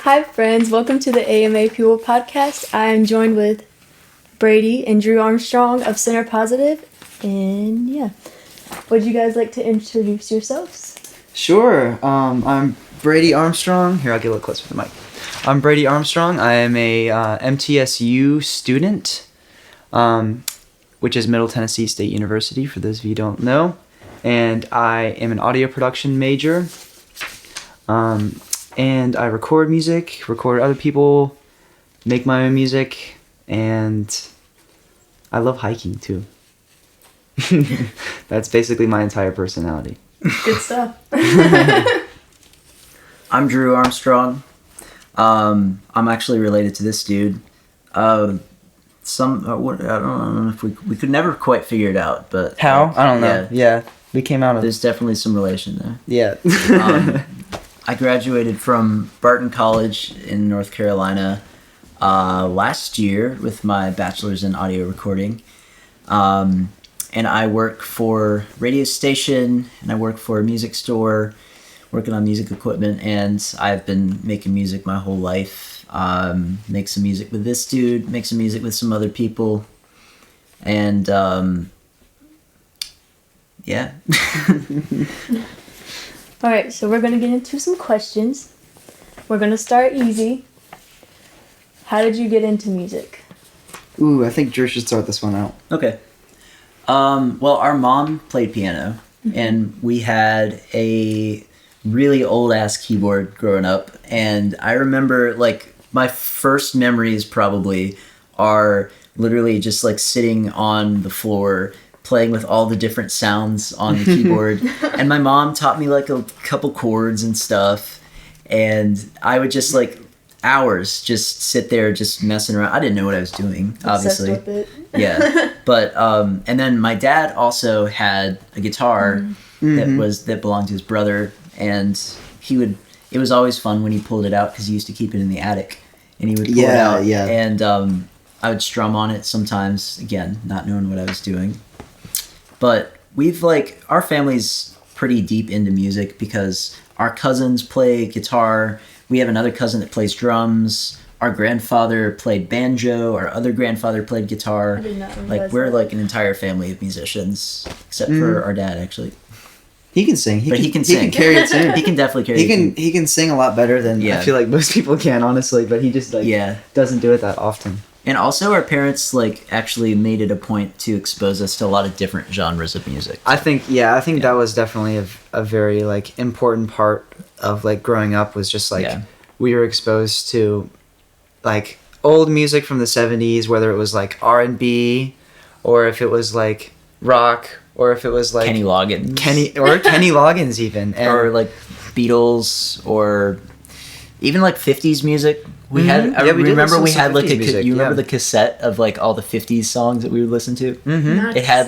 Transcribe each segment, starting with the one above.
Hi friends, welcome to the AMA People podcast. I'm joined with Brady and Drew Armstrong of Centerpositive. And yeah, would you guys like to introduce yourselves? Sure. I'm Brady Armstrong. Here, I'll get a little closer to the mic. I'm Brady Armstrong. I am a MTSU student, which is Middle Tennessee State University, for those of you who don't know. And I am an audio production major. And I record music, record other people, make my own music, and I love hiking too. That's basically my entire personality. Good stuff. I'm Drew Armstrong. I'm actually related to this dude. I don't know if we could never quite figure it out, but How? I don't know. Yeah, we came out of. There's definitely some relation there. Yeah. I graduated from Barton College in North Carolina last year with my bachelor's in audio recording. And I work for a radio station, and I work for a music store, working on music equipment, and I've been making music my whole life. Make some music with this dude, make some music with some other people, and yeah. Alright, so we're going to get into some questions. We're going to start easy. How did you get into music? Ooh, I think Drew should start this one out. Okay. Well, our mom played piano, and we had a really old-ass keyboard growing up, and I remember, like, my first memories probably are literally just, like, sitting on the floor playing with all the different sounds on the keyboard. And my mom taught me, like, a couple chords and stuff, and I would just, like, hours just sit there just messing around. I didn't know what I was doing, obviously. Obsessed with it. Yeah. But and then my dad also had a guitar that belonged to his brother, and it was always fun when he pulled it out because he used to keep it in the attic, and he would pull it out. Yeah. And I would strum on it sometimes, again, not knowing what I was doing. But our family's pretty deep into music because our cousins play guitar. We have another cousin that plays drums. Our grandfather played banjo. Our other grandfather played guitar. I did not realize Like, we're that. like an entire family of musicians, except for our dad, actually. He can sing. He can He sing. can carry a tune. He can definitely carry. He can sing a lot better than I feel like most people can, honestly. But he just doesn't do it that often. And also, our parents actually made it a point to expose us to a lot of different genres of music. I think that was definitely a very important part of growing up, was just we were exposed to old music from the 70s, whether it was R&B or if it was rock or if it was Kenny Loggins. Kenny Loggins even, or Beatles, or even 50s music. We had. I remember we had music, you remember the cassette of all the 50s songs that we would listen to? Mm-hmm. It had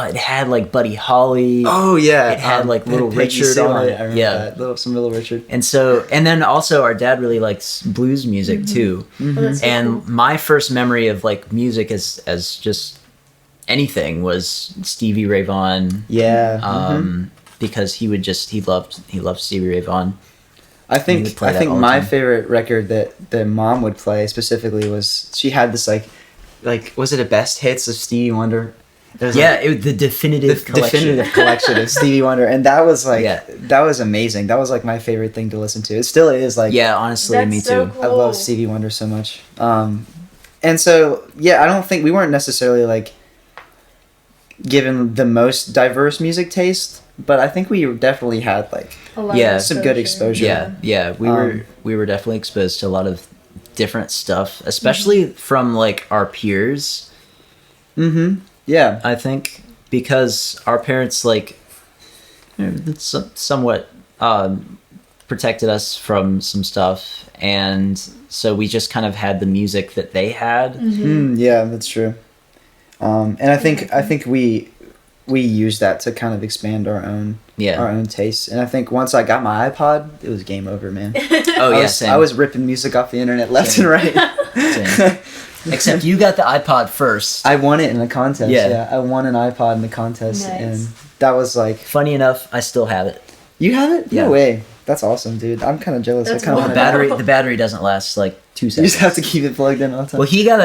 it had Buddy Holly. Oh yeah. It had Little Peggy Richard Sue on it. I remember that. Some Little Richard. And then also our dad really likes blues music too. Oh, that's so And cool. my first memory of music as just anything was Stevie Ray Vaughan. Yeah. Because he loved Stevie Ray Vaughan. I think my favorite record that Mom would play specifically was, she had this was it a best hits of Stevie Wonder? It was the definitive collection of Stevie Wonder, and that was that was amazing. That was my favorite thing to listen to. It still is honestly, That's me so too. cool. I love Stevie Wonder so much. And so I don't think we weren't necessarily given the most diverse music taste, but I think we definitely had A lot of some good exposure. We were definitely exposed to a lot of different stuff, especially from our peers. Yeah, I think because our parents somewhat protected us from some stuff, and so we just kind of had the music that they had. Yeah, that's true. And I think we used that to kind of expand our own tastes. And I think once I got my iPod, it was game over, man. Same. I was ripping music off the internet left and right. Same. Except you got the iPod first. I won it in a contest. Yeah. I won an iPod in the contest, Nice. and that was Funny enough, I still have it. You have it? Yeah. No way. That's awesome, dude. I'm kind of jealous. That's I kind of wonderful. The battery doesn't last like 2 You seconds. just have to keep it plugged in all the time. Well, he got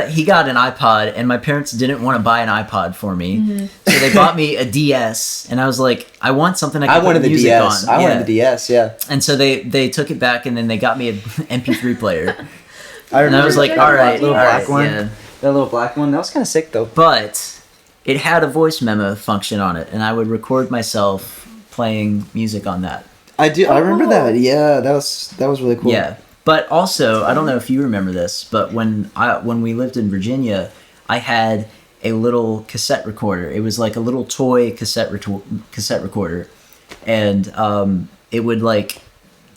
an iPod, and my parents didn't want to buy an iPod for me, so they bought me a DS, and I was like, I want something I can put music DS. on. I wanted the DS. Yeah. And so they took it back, and then they got me an MP3 player, I and I was like, that all right, little all black right, one. yeah. That little black one. That was kind of sick though. But it had a voice memo function on it, and I would record myself playing music on that. I do. I remember cool. that. Yeah, that was really cool. Yeah, but also I don't know if you remember this, but when we lived in Virginia, I had a little cassette recorder. It was like a little toy cassette recorder, and it would like,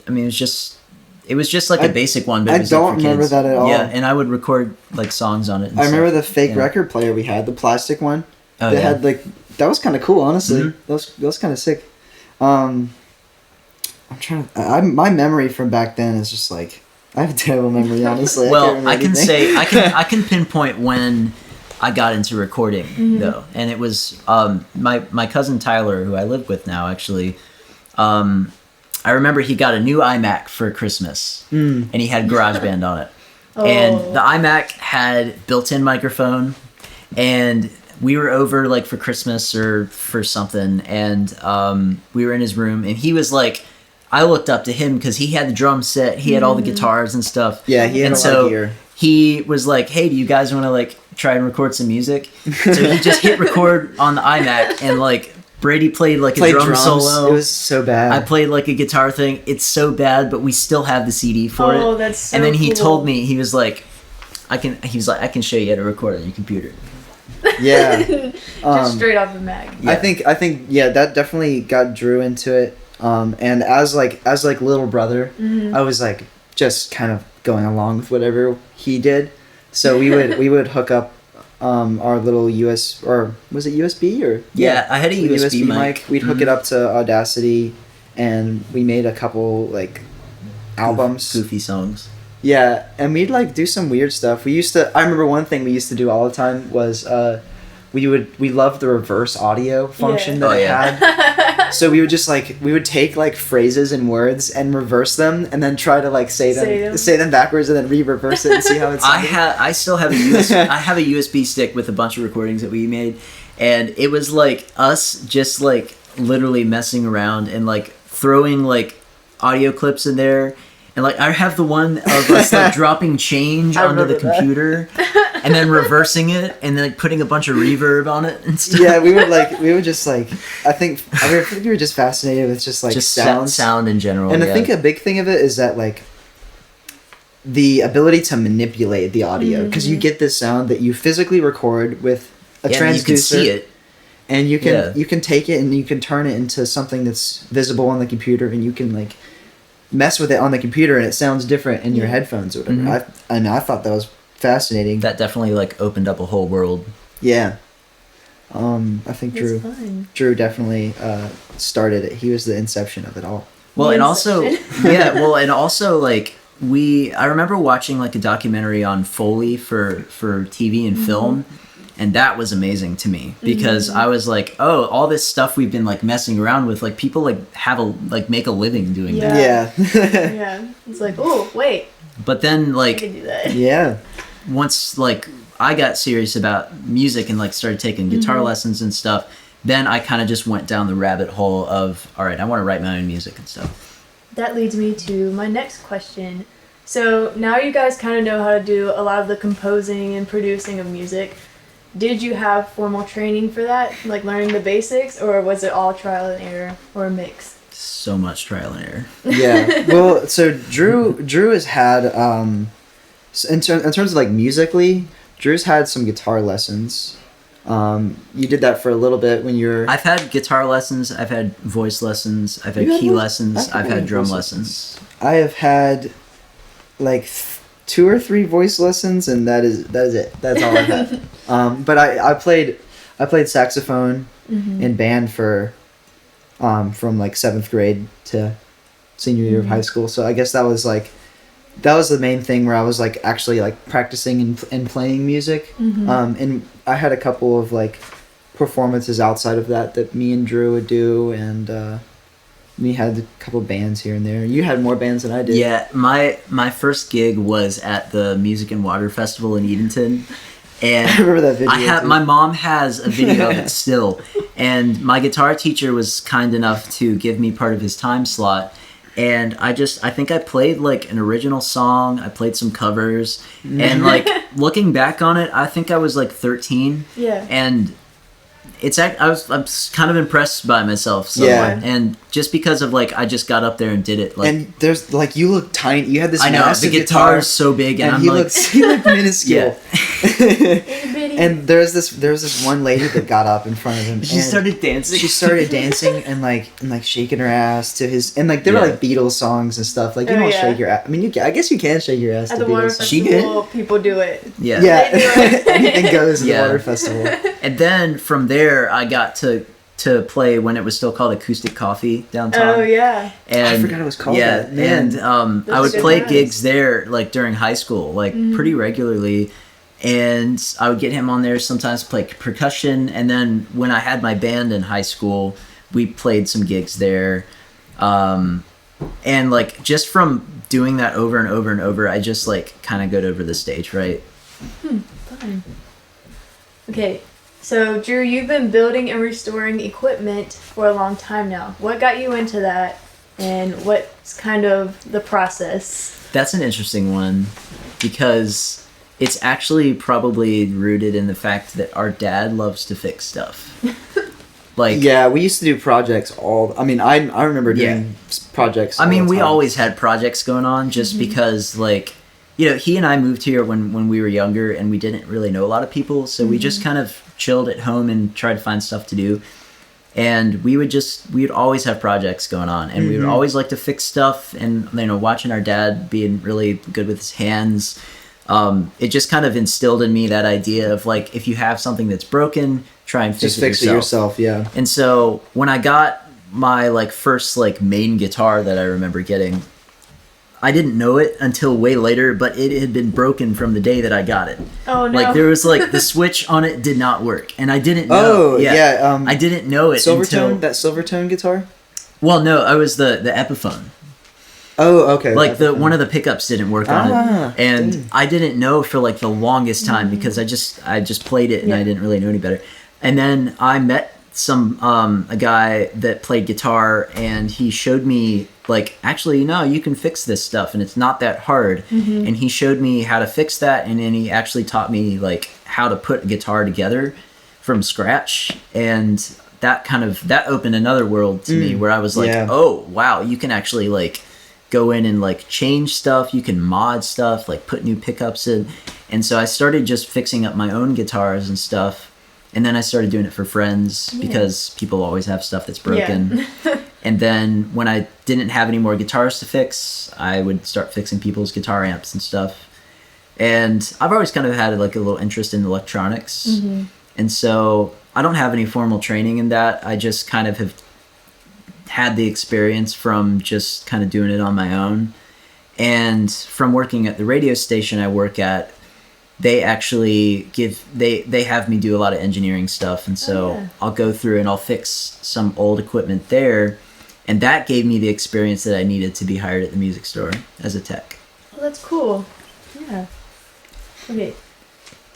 I mean, it was just like a basic one. But I it was like don't for remember kids. that at all. Yeah, and I would record like songs on it. And I remember the stuff. fake Yeah. record player we had, the plastic one. Oh, That yeah. had like that was kind of cool, honestly. Mhm. That was kind of sick. I'm trying to. My memory from back then is just like I have a terrible memory, honestly. Well, I can anything. say I can pinpoint when I got into recording though, and it was my cousin Tyler, who I live with now, actually. I remember he got a new iMac for Christmas, and he had GarageBand on it, and the iMac had built-in microphone, and we were over like for Christmas or for something, and we were in his room, and he was like. I looked up to him because he had the drum set, he had all the guitars and stuff. Yeah, he had and a lot so of gear. he was like, "Hey, do you guys want to like try and record some music?" So he just hit record on the iMac, and like Brady played like a drum drums. solo. It was so bad. I played like a guitar thing. It's so bad, but we still have the CD for it. Oh, that's so And then he cool. told me, he was like, I can show you how to record on your computer. Yeah. Just straight off the Mac. Yeah. I think yeah, that definitely got Drew into it. And as little brother, I was like just kind of going along with whatever he did. So we would hook up our little or was it USB or Yeah, I had a the USB mic. We'd hook it up to Audacity, and we made a couple like albums. Goofy songs. Yeah, and we'd like do some weird stuff. I remember one thing we used to do all the time was we loved the reverse audio function that Oh, it yeah. had. So we would take like phrases and words and reverse them, and then try to like say them backwards, and then re-reverse it and see how it sounded. I still have a USB. I have a USB stick with a bunch of recordings that we made, and it was like us just like literally messing around and like throwing like audio clips in there. And like I have the one of us like dropping change I onto the remember that. computer, and then reversing it, and then like putting a bunch of reverb on it and stuff. Yeah, we would just like I think we were just fascinated with just like just sounds. sound in general. And yeah. I think a big thing of it is that like the ability to manipulate the audio, because you get this sound that you physically record with a yeah, transducer, you can see it. and you can Yeah. you can take it and you can turn it into something that's visible on the computer, and you can like mess with it on the computer, and it sounds different in your headphones or whatever. Mhm. I thought that was fascinating. That definitely like opened up a whole world. Yeah. I think That's fun. Drew definitely started it. He was the inception of it all. Well, The and also, Inception. yeah, well, and also, like, I remember watching, like, a documentary on Foley for TV and film, and that was amazing to me, because I was like, oh, all this stuff we've been, like, messing around with, like, people, like, make a living doing that. Yeah. Yeah. Yeah. It's like, oh, wait, But then, I like, can do that. Yeah. once, like, I got serious about music and, like, started taking guitar lessons and stuff, then I kind of just went down the rabbit hole of, all right, I want to write my own music and stuff. That leads me to my next question. So now you guys kind of know how to do a lot of the composing and producing of music. Did you have formal training for that, like learning the basics, or was it all trial and error or a mix? So much trial and error. Yeah. Well, so Drew has had in terms of like musically, Drew's had some guitar lessons. You did that for a little bit when you were. I've had guitar lessons, I've had voice lessons, I've had You had key voice- lessons, I I've had had drum voice lessons. I have had like 2 or 3 voice lessons, and that is it. That's all I had. But I played saxophone in band for from like 7th grade to senior year of high school. So I guess that was the main thing where I was like actually like practicing and playing music. And I had a couple of like performances outside of that me and Drew would do, and We had a couple bands here and there. You had more bands than I did. Yeah, my first gig was at the Music and Water Festival in Edenton. And I remember that video. Too. My mom has a video of it still. And my guitar teacher was kind enough to give me part of his time slot. And I think I played like an original song. I played some covers. And like looking back on it, I think I was like 13. Yeah. And I'm kind of impressed by myself. So, Yeah. And just because of like I just got up there and did it. Like, and there's like you look tiny. You had this I know the massive guitar is so big, and I'm he like looked minuscule. Itty-bitty. And there was this one lady that got up in front of him. she and started dancing. She started dancing and like shaking her ass to his, and like there were like Beatles songs and stuff. Like you Oh, don't yeah. shake your ass. I mean, I guess you can shake your ass At to the water Beatles songs. She festival, people do it. Yeah. Yeah, They do it. anything goes at Yeah. the water festival. And then from there, I got to play when it was still called Acoustic Coffee downtown. Oh yeah. And I forgot it was called yeah, that. Man. and I would Those are play good gigs times. there like during high school, like pretty regularly. And I would get him on there sometimes to play percussion. And then when I had my band in high school, we played some gigs there. And like just from doing that over and over and over, I just like kind of got over the stage, right? Fun. Okay, so Drew, you've been building and restoring equipment for a long time now. What got you into that, and what's kind of the process? That's an interesting one because it's actually probably rooted in the fact that our dad loves to fix stuff. Like, Yeah, we used to do projects I remember doing projects. I all mean, the we time. always had projects going on just because, like, you know, he and I moved here when we were younger and we didn't really know a lot of people. So we just kind of chilled at home and tried to find stuff to do. And we would always have projects going on, and we would always like to fix stuff. And, you know, watching our dad being really good with his hands, it just kind of instilled in me that idea of like, if you have something that's broken, try and Just fix it yourself, yeah. And so when I got my like first like main guitar that I remember getting, I didn't know it until way later, but it had been broken from the day that I got it. Oh no! Like there was like the switch on it did not work, and I didn't know. Oh yeah, I didn't know it Silvertone, until that Silvertone guitar. well, no, I was the Epiphone. Oh, okay. Like one of the pickups didn't work on it, and dang. I didn't know for like the longest time because I just played it and I didn't really know any better. And then I met a guy that played guitar, and he showed me like, actually no, you can fix this stuff and it's not that hard. And he showed me how to fix that, and then he actually taught me like how to put a guitar together from scratch, and that opened another world to me where I was like, oh wow, you can actually like go in and like change stuff, you can mod stuff, like put new pickups in. And so I started just fixing up my own guitars and stuff. And then I started doing it for friends because people always have stuff that's broken. Yeah. And then when I didn't have any more guitars to fix, I would start fixing people's guitar amps and stuff. And I've always kind of had like a little interest in electronics. And so I don't have any formal training in that. I just kind of have had the experience from just kind of doing it on my own. And from working at the radio station I work at, they actually they have me do a lot of engineering stuff, and so I'll go through and I'll fix some old equipment there, and that gave me the experience that I needed to be hired at the music store as a tech. Well, that's cool. Yeah. Okay.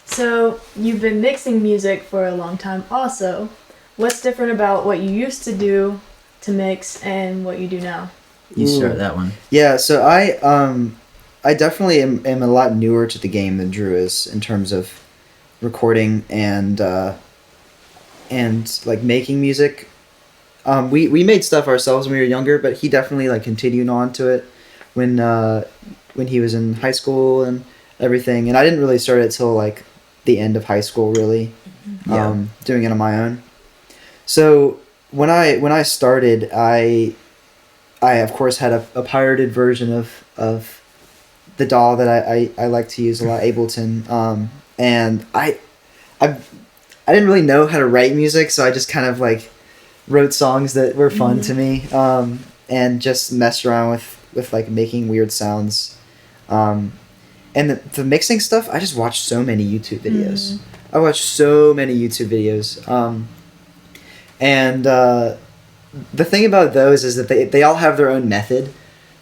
So you've been mixing music for a long time also. What's different about what you used to do to mix and what you do now? You start that one. Yeah, so I definitely am a lot newer to the game than Drew is in terms of recording and like making music. We made stuff ourselves when we were younger, but he definitely like continued on to it when he was in high school and everything. And I didn't really start it till like the end of high school, really, doing it on my own. So when I started, I of course had a pirated version of the DAW that I like to use a lot, Ableton, and I didn't really know how to write music, so I just kind of like wrote songs that were fun to me, and just messed around with like making weird sounds, and the mixing stuff. I just watched so many YouTube videos. I watched so many YouTube videos, and the thing about those is that they all have their own method.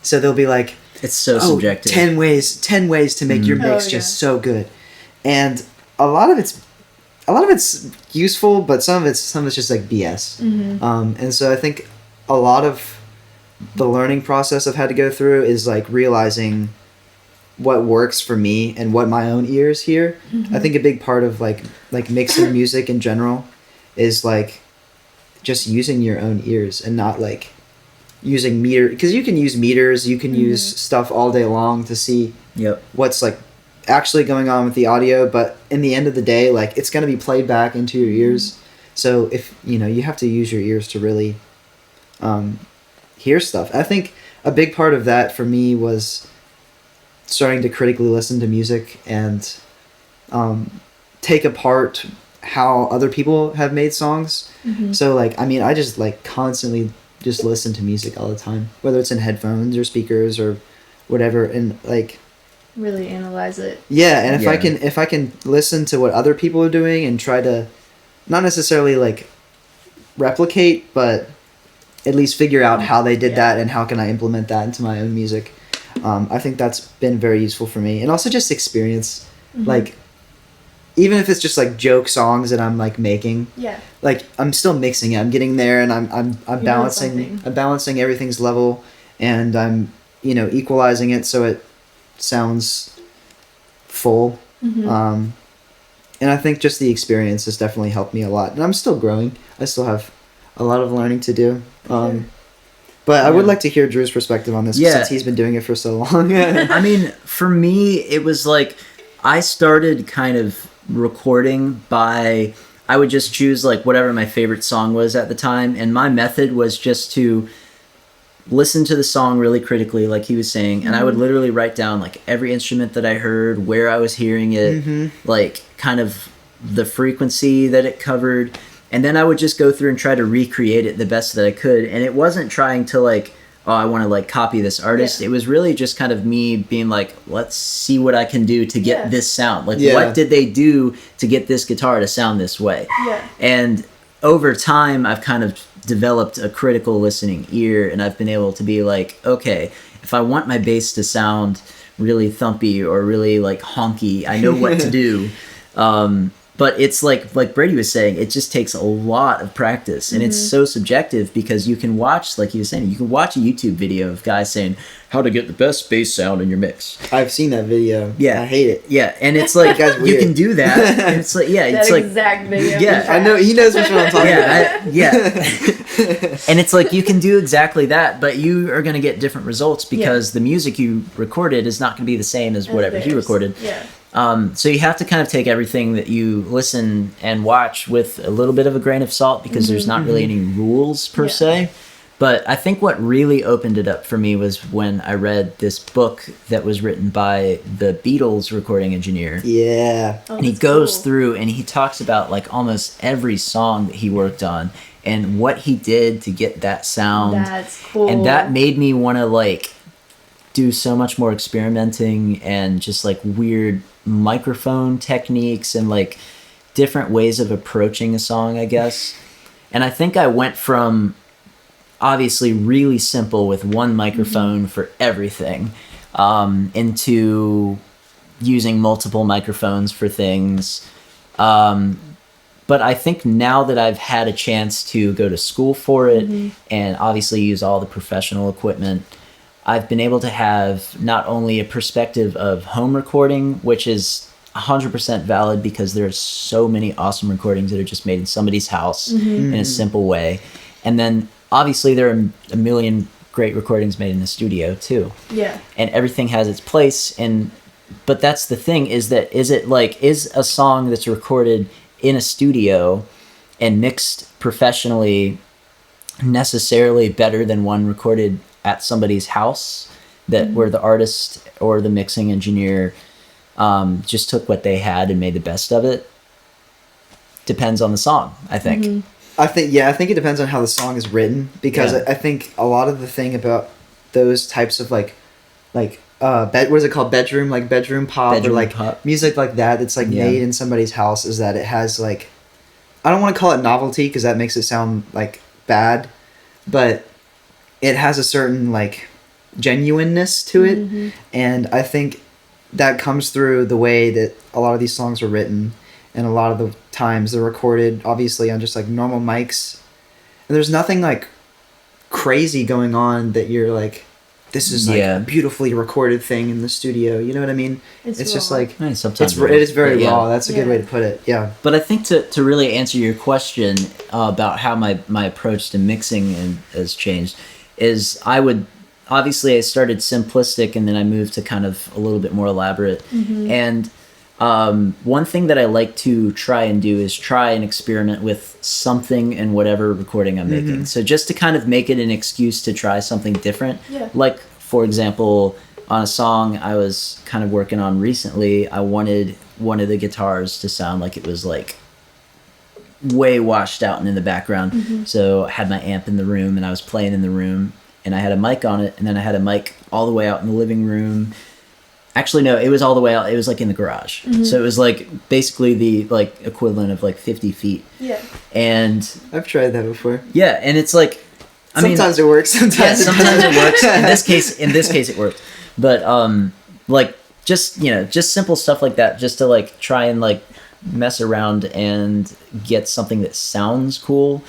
So they'll be like, It's so subjective. 10 ways to make your mix just so good. And a lot of it's useful, but some of it's just like BS. And so I think a lot of the learning process I've had to go through is like realizing what works for me and what my own ears hear. I think a big part of like mixing music in general is like just using your own ears and not like using meter, because you can use meters, you can use stuff all day long to see what's like actually going on with the audio, but in the end of the day, like it's going to be played back into your ears. So if you have to use your ears to really hear stuff. I think a big part of that for me was starting to critically listen to music and take apart how other people have made songs. So like, I mean, I just like constantly just listen to music all the time, whether it's in headphones or speakers or whatever, and like really analyze it. Yeah, and if I can listen to what other people are doing and try to not necessarily like replicate, but at least figure out how they did that and how can I implement that into my own music. I think that's been very useful for me, and also just experience. Like, even if it's just like joke songs that I'm like making, like I'm still mixing it. I'm getting there, and I'm balancing everything's level, and I'm equalizing it so it sounds full. And I think just the experience has definitely helped me a lot, and I'm still growing. I still have a lot of learning to do. But I would like to hear Drew's perspective on this since he's been doing it for so long. I mean, for me, it was like I started kind of recording by, I would just choose like whatever my favorite song was at the time, and my method was just to listen to the song really critically, like he was saying, and I would literally write down like every instrument that I heard, where I was hearing it, like kind of the frequency that it covered. And then I would just go through and try to recreate it the best that I could. And it wasn't trying to like, oh, I want to like copy this artist. It was really just kind of me being like, let's see what I can do to get this sound. Like, what did they do to get this guitar to sound this way? And over time, I've kind of developed a critical listening ear, and I've been able to be like, okay, if I want my bass to sound really thumpy or really like honky, I know what to do. But it's like Brady was saying, it just takes a lot of practice, and it's so subjective because you can watch, like he was saying, you can watch a YouTube video of guys saying how to get the best bass sound in your mix. I've seen that video. Yeah, I hate it. Yeah, and it's like you can do that. And it's like it's like exact video. Yeah, I know he knows which one I'm talking about. And it's like you can do exactly that, but you are going to get different results because the music you recorded is not going to be the same as whatever he recorded. So you have to kind of take everything that you listen and watch with a little bit of a grain of salt because there's not really any rules per se. But I think what really opened it up for me was when I read this book that was written by the Beatles recording engineer. And he goes through and he talks about like almost every song that he worked on and what he did to get that sound. That's cool. And that made me want to like do so much more experimenting and just like weird microphone techniques and like different ways of approaching a song, I guess. And I think I went from obviously really simple with one microphone for everything into using multiple microphones for things. But I think now that I've had a chance to go to school for it and obviously use all the professional equipment, I've been able to have not only a perspective of home recording, which is 100% valid because there's so many awesome recordings that are just made in somebody's house in a simple way. And then obviously there are a million great recordings made in the studio too. And everything has its place. But that's the thing is a song that's recorded in a studio and mixed professionally necessarily better than one recorded at somebody's house where the artist or the mixing engineer just took what they had and made the best of it? Depends on the song, I think. I think it depends on how the song is written because I think a lot of the thing about those types of what is it called, bedroom pop, or like pop music like that that's like made in somebody's house is that it has like, I don't want to call it novelty because that makes it sound like bad, but it has a certain like genuineness to it, and I think that comes through the way that a lot of these songs are written, and a lot of the times they're recorded obviously on just like normal mics, and there's nothing like crazy going on that you're like, this is like a beautifully recorded thing in the studio, you know what I mean? It's just like sometimes it is very raw. That's a good way to put it. Yeah. But I think to really answer your question about how my approach to mixing has changed is I started simplistic and then I moved to kind of a little bit more elaborate. And one thing that I like to try and do is try and experiment with something in whatever recording I'm making. So just to kind of make it an excuse to try something different. Yeah. Like, for example, on a song I was kind of working on recently, I wanted one of the guitars to sound like it was like way washed out and in the background. So I had my amp in the room and I was playing in the room and I had a mic on it, and then I had a mic all the way out in the living room. Actually, no, it was all the way out. It was like in the garage. So it was like basically the like equivalent of like 50 feet. Yeah. And I've tried that before. Yeah, and it's like, sometimes it works. Sometimes it works. In this case, it worked. But like just simple stuff like that, just to like try and like mess around and get something that sounds cool.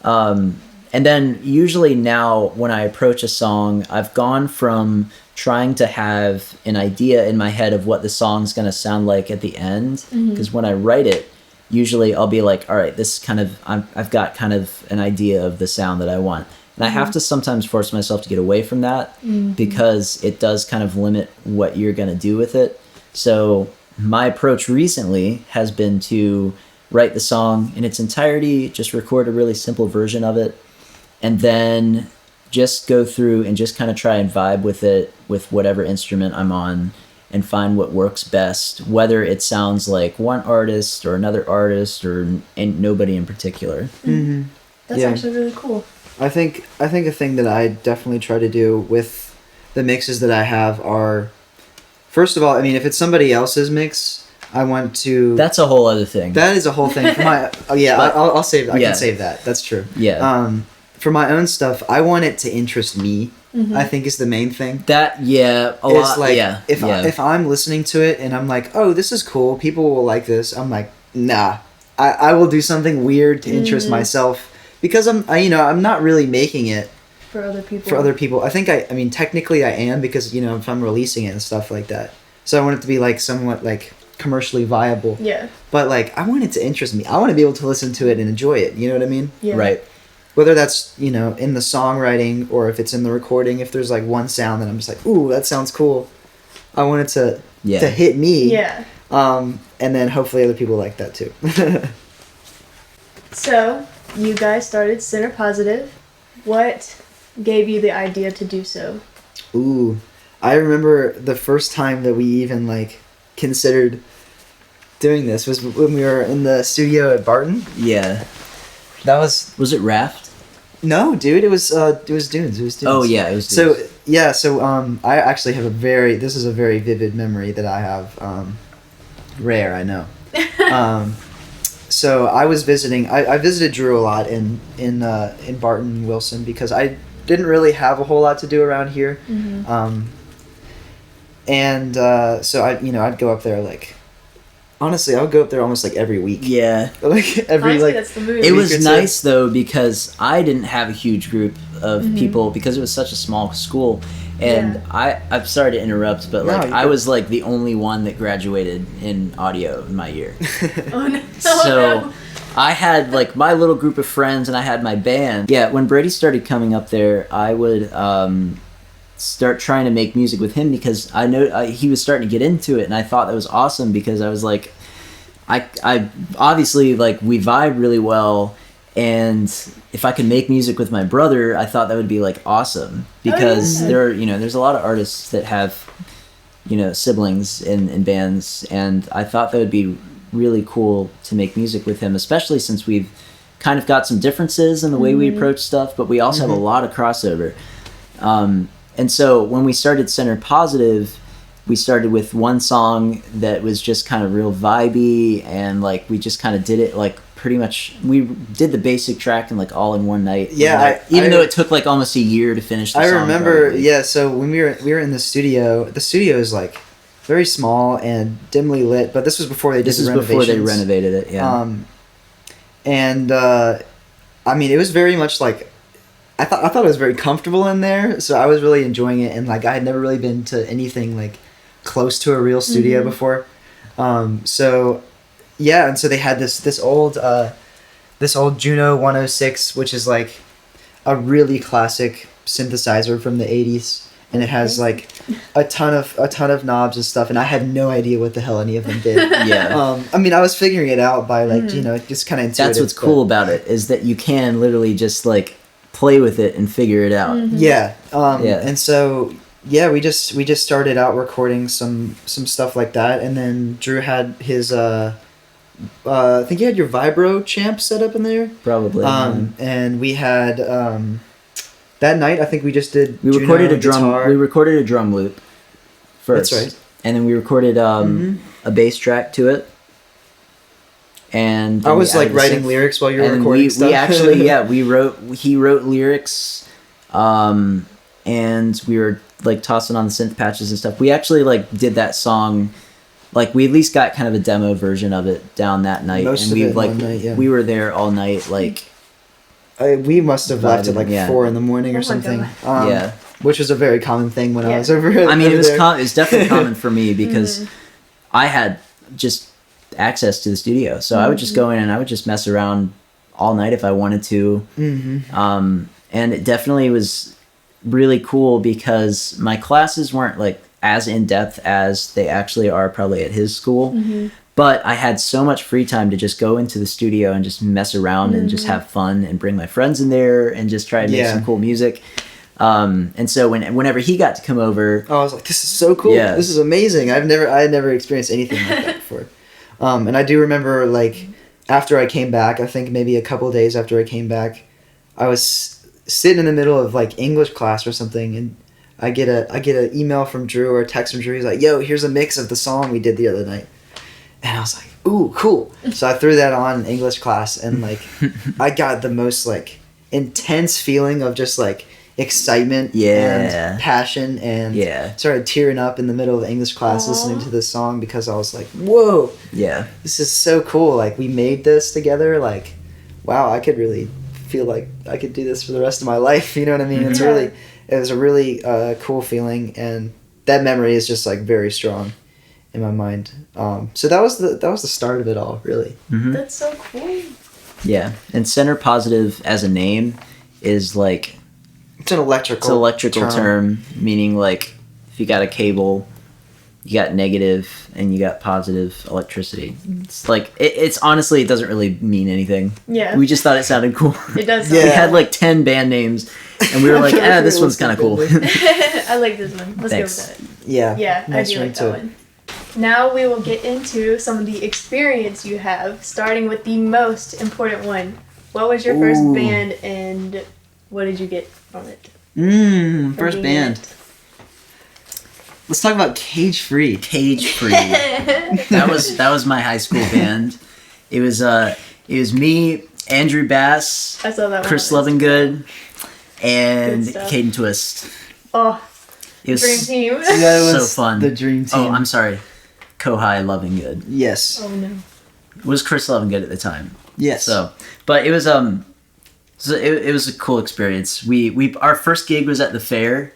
And then usually now when I approach a song, I've gone from trying to have an idea in my head of what the song's going to sound like at the end. Because when I write it, usually I'll be like, all right, this kind of, I've got kind of an idea of the sound that I want. And I have to sometimes force myself to get away from that because it does kind of limit what you're going to do with it. So my approach recently has been to write the song in its entirety, just record a really simple version of it, and then just go through and just kind of try and vibe with it with whatever instrument I'm on and find what works best, whether it sounds like one artist or another artist or nobody in particular. That's actually really cool. I think a thing that I definitely try to do with the mixes that I have are, first of all, I mean, if it's somebody else's mix, I want to... That's a whole other thing. That is a whole thing. For my, I'll save. I can save that. That's true. Yeah. For my own stuff, I want it to interest me. I think is the main thing. That if I'm listening to it and I'm like, oh, this is cool, people will like this, I'm like, nah, I will do something weird to interest myself, because I'm not really making it for other people. I think I mean technically I am, because if I'm releasing it and stuff like that, so I want it to be like somewhat like commercially viable. Yeah. But like I want it to interest me. I want to be able to listen to it and enjoy it. You know what I mean? Yeah. Right. Whether that's, in the songwriting or if it's in the recording, if there's like one sound that I'm just like, ooh, that sounds cool, I want it to hit me. Yeah. And then hopefully other people like that too. So, you guys started Centerpositive. What gave you the idea to do so? Ooh, I remember the first time that we even like considered doing this was when we were in the studio at Barton. Yeah. That was it Raft? No, dude, it was Dunes. Oh yeah, it was Dunes. So I actually have this is a very vivid memory that I have, rare, I know. So I was visiting, I visited Drew a lot in Barton, Wilson, because I didn't really have a whole lot to do around here. So I'd go up there like, honestly, I would go up there almost like every week. Yeah. Like every Honestly, that's the move. It was nice though, because I didn't have a huge group of people because it was such a small school. And I'm sorry to interrupt, but I was like the only one that graduated in audio in my year. Oh no. So I had like my little group of friends and I had my band. Yeah, when Brady started coming up there, I would start trying to make music with him, because I know he was starting to get into it, and I thought that was awesome, because I was like, I obviously like we vibe really well, and if I could make music with my brother, I thought that would be like awesome, because there's a lot of artists that have siblings in bands, and I thought that would be really cool to make music with him, especially since we've kind of got some differences in the way we approach stuff, but we also have a lot of crossover. And so when we started Centerpositive, we started with one song that was just kind of real vibey, and like we just kind of did it like pretty much we did the basic track in like all in one night. Yeah, even though it took like almost a year to finish the I song. remember, probably. yeah, so when we were in the studio is like very small and dimly lit, but this was before they did This the is renovations. before they renovated it, yeah. And I mean, it was very much like I thought it was very comfortable in there, so I was really enjoying it, and like I had never really been to anything like close to a real studio before. So yeah, and so they had this old Juno 106, which is like a really classic synthesizer from the 80s, and it has like a ton of knobs and stuff, and I had no idea what the hell any of them did. Yeah. I mean, I was figuring it out by like just kind of intuitive. That's what's cool about it, is that you can literally just like play with it and figure it out. Yeah. Yeah. And so yeah, we just started out recording some stuff like that, and then Drew had his I think you had your vibro champ set up in there. Probably. And we had that night I think we just did. We Juno recorded a drum. guitar. We recorded a drum loop first. That's right. And then we recorded a bass track to it. And I then was we like added a writing synth. lyrics while you were And recording stuff. we actually he wrote lyrics, and we were like tossing on the synth patches and stuff. We actually like did that song. Like we at least got kind of a demo version of it down that night, Most and of we it in like one night, yeah. we were there all night. Like we must have left at like Yeah. 4 a.m. or my something. God. Yeah. Which was a very common thing when I Yeah. was over. I mean, over it was there. it was definitely common for me because I had just access to the studio, so I would just go in and I would just mess around all night if I wanted to. And it definitely was really cool because my classes weren't like as in depth as they actually are probably at his school. But I had so much free time to just go into the studio and just mess around and just have fun and bring my friends in there and just try to make Yeah. some cool music. And so whenever he got to come over, I was like, this is so cool. Yeah. This is amazing. I had never experienced anything like that before. And I do remember like after I came back, I think maybe a couple days after I came back, I was sitting in the middle of like English class or something, and I get an email from Drew or a text from Drew. He's like, yo, here's a mix of the song we did the other night. And I was like, ooh, cool. So I threw that on in English class, and like I got the most like intense feeling of just like excitement and passion, and started tearing up in the middle of English class listening to this song because I was like, whoa, this is so cool. Like we made this together. Like, wow, I could really feel like I could do this for the rest of my life. You know what I mean? It was a really cool feeling, and that memory is just like very strong in my mind. So that was the start of it all, really. That's so cool. Yeah, and Centerpositive as a name is like it's an electrical term, meaning like if you got a cable, you got negative and you got positive electricity. It's like it's honestly it doesn't really mean anything. Yeah. We just thought it sounded cool. It does. We had like 10 band names, and we were like, this one's kind of cool. I like this one. Let's Thanks. go with that. Yeah, I do like that one. Now we will get into some of the experience you have, starting with the most important one. What was your first band, and what did you get from it? First band. Let's talk about Cage Free. Cage Free. that was my high school band. It was me, Andrew Bass, I saw that one. Chris Lovingood, and Good stuff. Caden Twist. Oh, It was dream team. That was so fun. The dream team. Oh, I'm sorry. Kohai Lovingood. Yes. Oh no. Was Chris Lovingood at the time. Yes. So, but it was so it was a cool experience. We our first gig was at the fair,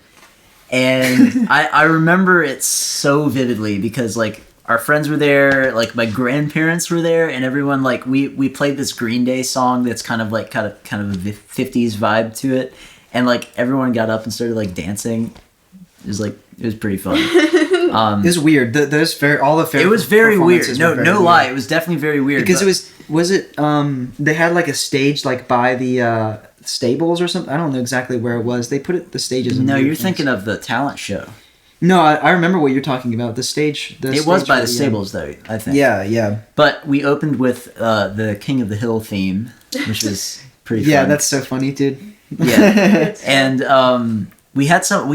and I remember it so vividly because like our friends were there, like my grandparents were there, and everyone like we played this Green Day song that's kind of a 50s vibe to it, and like everyone got up and started like dancing. It was pretty fun. It was weird. Those fair, all the fair. It was very weird. performances No, were very no lie. weird. It was definitely very weird. Because but- they had like a stage like by the stables or something. I don't know exactly where it was. They put the stages. In No, weird you're things. thinking of the talent show. No, I remember what you're talking about. The stage. It was by the stables, though, I think. Yeah. But we opened with the King of the Hill theme, which was pretty fun. Yeah, that's so funny, dude. Yeah. And we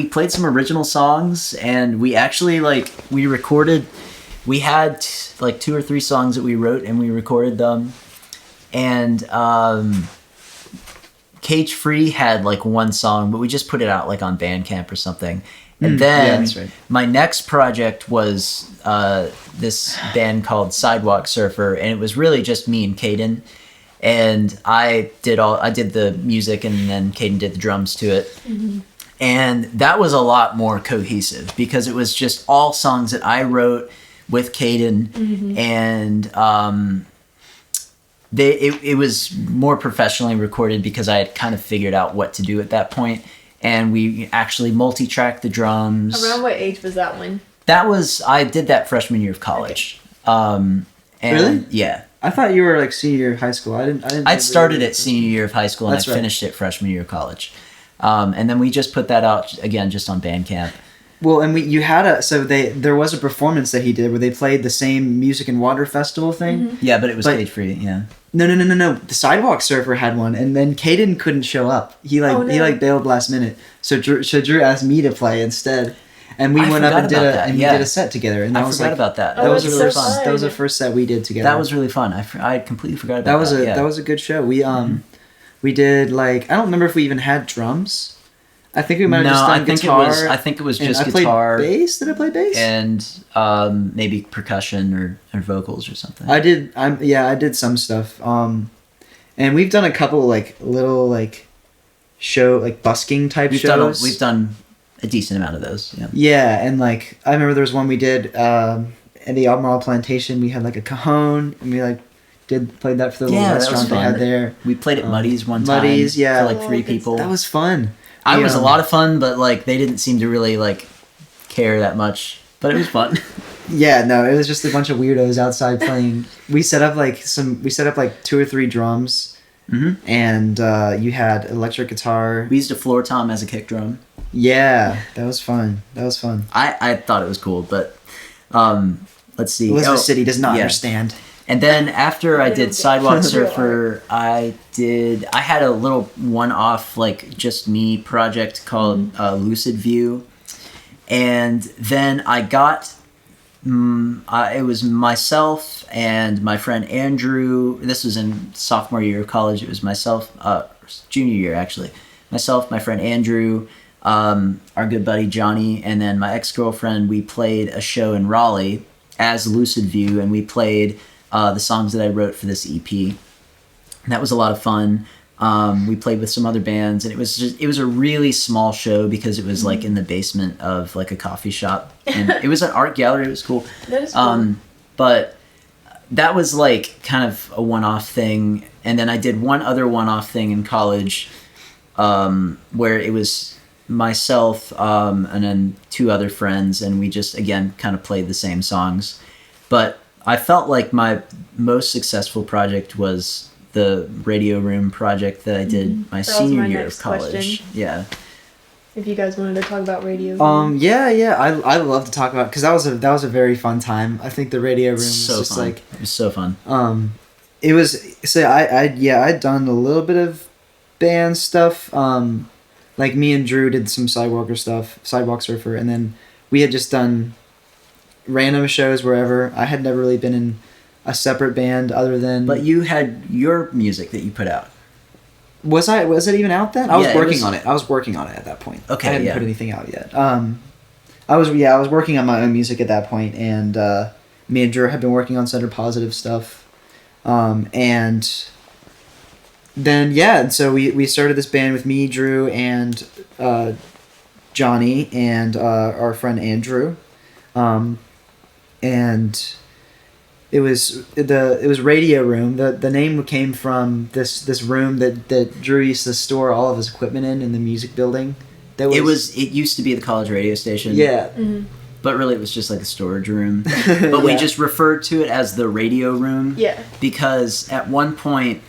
played some original songs, and we actually we had like 2 or 3 songs that we wrote, and we recorded them. and Cage Free had like one song, but we just put it out like on Bandcamp or something. And then that's right. my next project was this band called Sidewalk Surfer, and it was really just me and Caden. And I did the music, and then Caden did the drums to it. Mm-hmm. And that was a lot more cohesive because it was just all songs that I wrote with Caden, mm-hmm. and it was more professionally recorded because I had kind of figured out what to do at that point. And we actually multi-tracked the drums. Around what age was that one? I did that freshman year of college. Okay. Really? Yeah. I thought you were like senior year of high school. I'd started at senior year of high school, and I finished it freshman year of college. And then we just put that out again, just on Bandcamp. Well, and there was a performance that he did where they played the same Music and Water Festival thing. Mm-hmm. Yeah, but it was Cage Free. Yeah. No. The Sidewalk Surfer had one, and then Caden couldn't show up. He bailed last minute. So Drew asked me to play instead, and we went up and did a set together. And I forgot about that. That was really so fun. That was the first set we did together. That was really fun. I completely forgot about that. That was a good show. We did like, I don't remember if we even had drums. I think we might have just done guitar. I think it was just guitar. Bass? Did I play bass? And maybe percussion or vocals or something. I did some stuff. And we've done a couple like little like show like busking type shows. We've done a decent amount of those. Yeah. Yeah, and like I remember there was one we did in the Albemarle Plantation. We had like a cajon, and we like played that for the little restaurant they had there. We played at Muddy's one time. Muddy's, yeah, for like 3 people. That was fun. It was a lot of fun, but like they didn't seem to really like care that much. But it was fun. Yeah, no, it was just a bunch of weirdos outside playing. We set up like 2 or 3 drums, mm-hmm. and you had electric guitar. We used a floor tom as a kick drum. Yeah, that was fun. I thought it was cool, but let's see. Elizabeth City does not understand. And then after I did Sidewalk Surfer, I had a little one-off, like, just me project called Lucid View. And then I got, it was myself and my friend Andrew. This was in sophomore year of college. It was myself, junior year, actually. Myself, my friend Andrew, our good buddy Johnny, and then my ex-girlfriend. We played a show in Raleigh as Lucid View, and we played the songs that I wrote for this EP. And that was a lot of fun. We played with some other bands, and it was a really small show because it was like in the basement of like a coffee shop, and it was an art gallery. It was cool. That is cool. But that was like kind of a one-off thing. And then I did one other one-off thing in college, where it was myself and then 2 other friends, and we just again kind of played the same songs. But I felt like my most successful project was the Radio Room project that I did my senior year of college. Question. Yeah. If you guys wanted to talk about Radio Room. Yeah. I love to talk about, because that was a very fun time. I think the Radio Room was so just fun. like, it was so fun. It was, so I'd done a little bit of band stuff. Like me and Drew did some Sidewalk Surfer, and then we had just done random shows wherever. I had never really been in a separate band other than. But you had your music that you put out. Was it even out then? I was working on it. I was working on it at that point. Okay, I hadn't put anything out yet. I was working on my own music at that point, and me and Drew had been working on Centerpositive stuff, and then so we started this band with me, Drew, and Johnny, and our friend Andrew. And it was Radio Room. The name came from this room that Drew used to store all of his equipment in the music building. It used to be the college radio station. Yeah. Mm-hmm. But really it was just like a storage room. But we just referred to it as the Radio Room. Yeah. Because at one point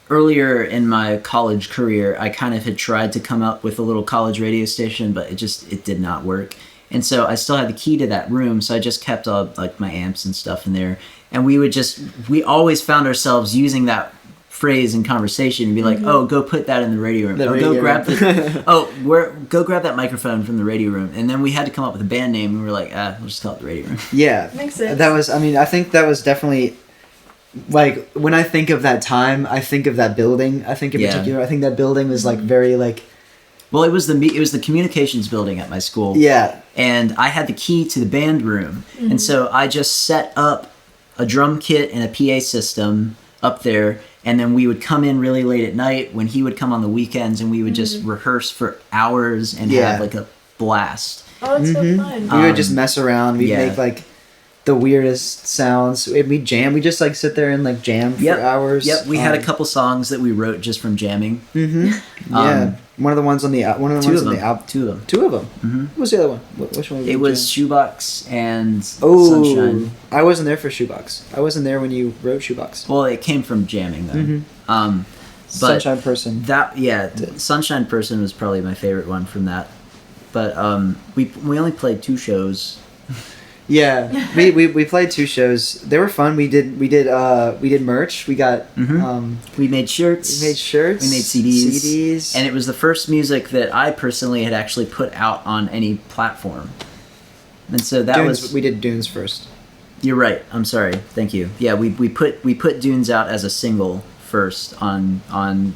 earlier in my college career, I kind of had tried to come up with a little college radio station, but it did not work. And so I still had the key to that room, so I just kept all like my amps and stuff in there. And we always found ourselves using that phrase in conversation and be like, "Oh, go put that in the radio room. Go grab that microphone from the radio room." And then we had to come up with a band name, and we were like, we'll just call it the Radio Room. Yeah, makes sense. I think that was definitely like when I think of that time, I think of that building. I think in particular, I think that building was like very like. Well, it was the communications building at my school. Yeah. And I had the key to the band room, and so I just set up a drum kit and a PA system up there, and then we would come in really late at night when he would come on the weekends, and we would just rehearse for hours and have like a blast. Oh, it's so fun. We would just mess around. We'd make like the weirdest sounds. We'd jam. We just like sit there and like jam for hours. Yep. We had a couple songs that we wrote just from jamming. Yeah. One of the ones on the album. Two of them. Two of them. What was the other one? Which one? It was Shoebox and Sunshine. I wasn't there for Shoebox. I wasn't there when you wrote Shoebox. Well, it came from jamming though. But Sunshine Person. Sunshine Person was probably my favorite one from that. But we only played 2 shows. Yeah, we played 2 shows. They were fun. We did merch. We got we made shirts. We made CDs. And it was the first music that I personally had actually put out on any platform. And so that we did Dunes first. You're right. I'm sorry. Thank you. Yeah, we put Dunes out as a single first on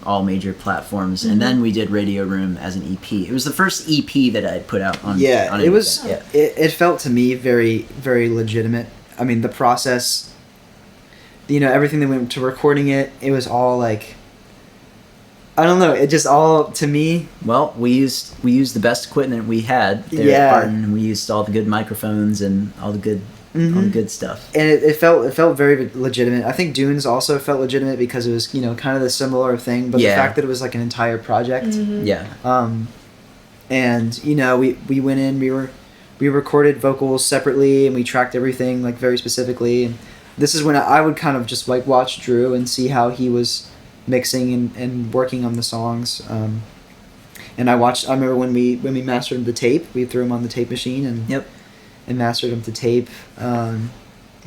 all major platforms, and then we did Radio Room as an EP. It was the first EP that I put out on. Yeah, on it was. Yeah. It felt to me very, very legitimate. I mean, the process. Everything that went to recording it. It was all like. I don't know. It just all to me. Well, we used the best equipment we had there at Barton. We used all the good microphones and all the good. All the good stuff, and it felt very legitimate. I think Dunes also felt legitimate because it was kind of the similar thing, but the fact that it was like an entire project. And we went in, we recorded vocals separately, and we tracked everything like very specifically. And this is when I would kind of just like watch Drew and see how he was mixing and working on the songs. And I remember when we mastered the tape, we threw them on the tape machine and mastered them to tape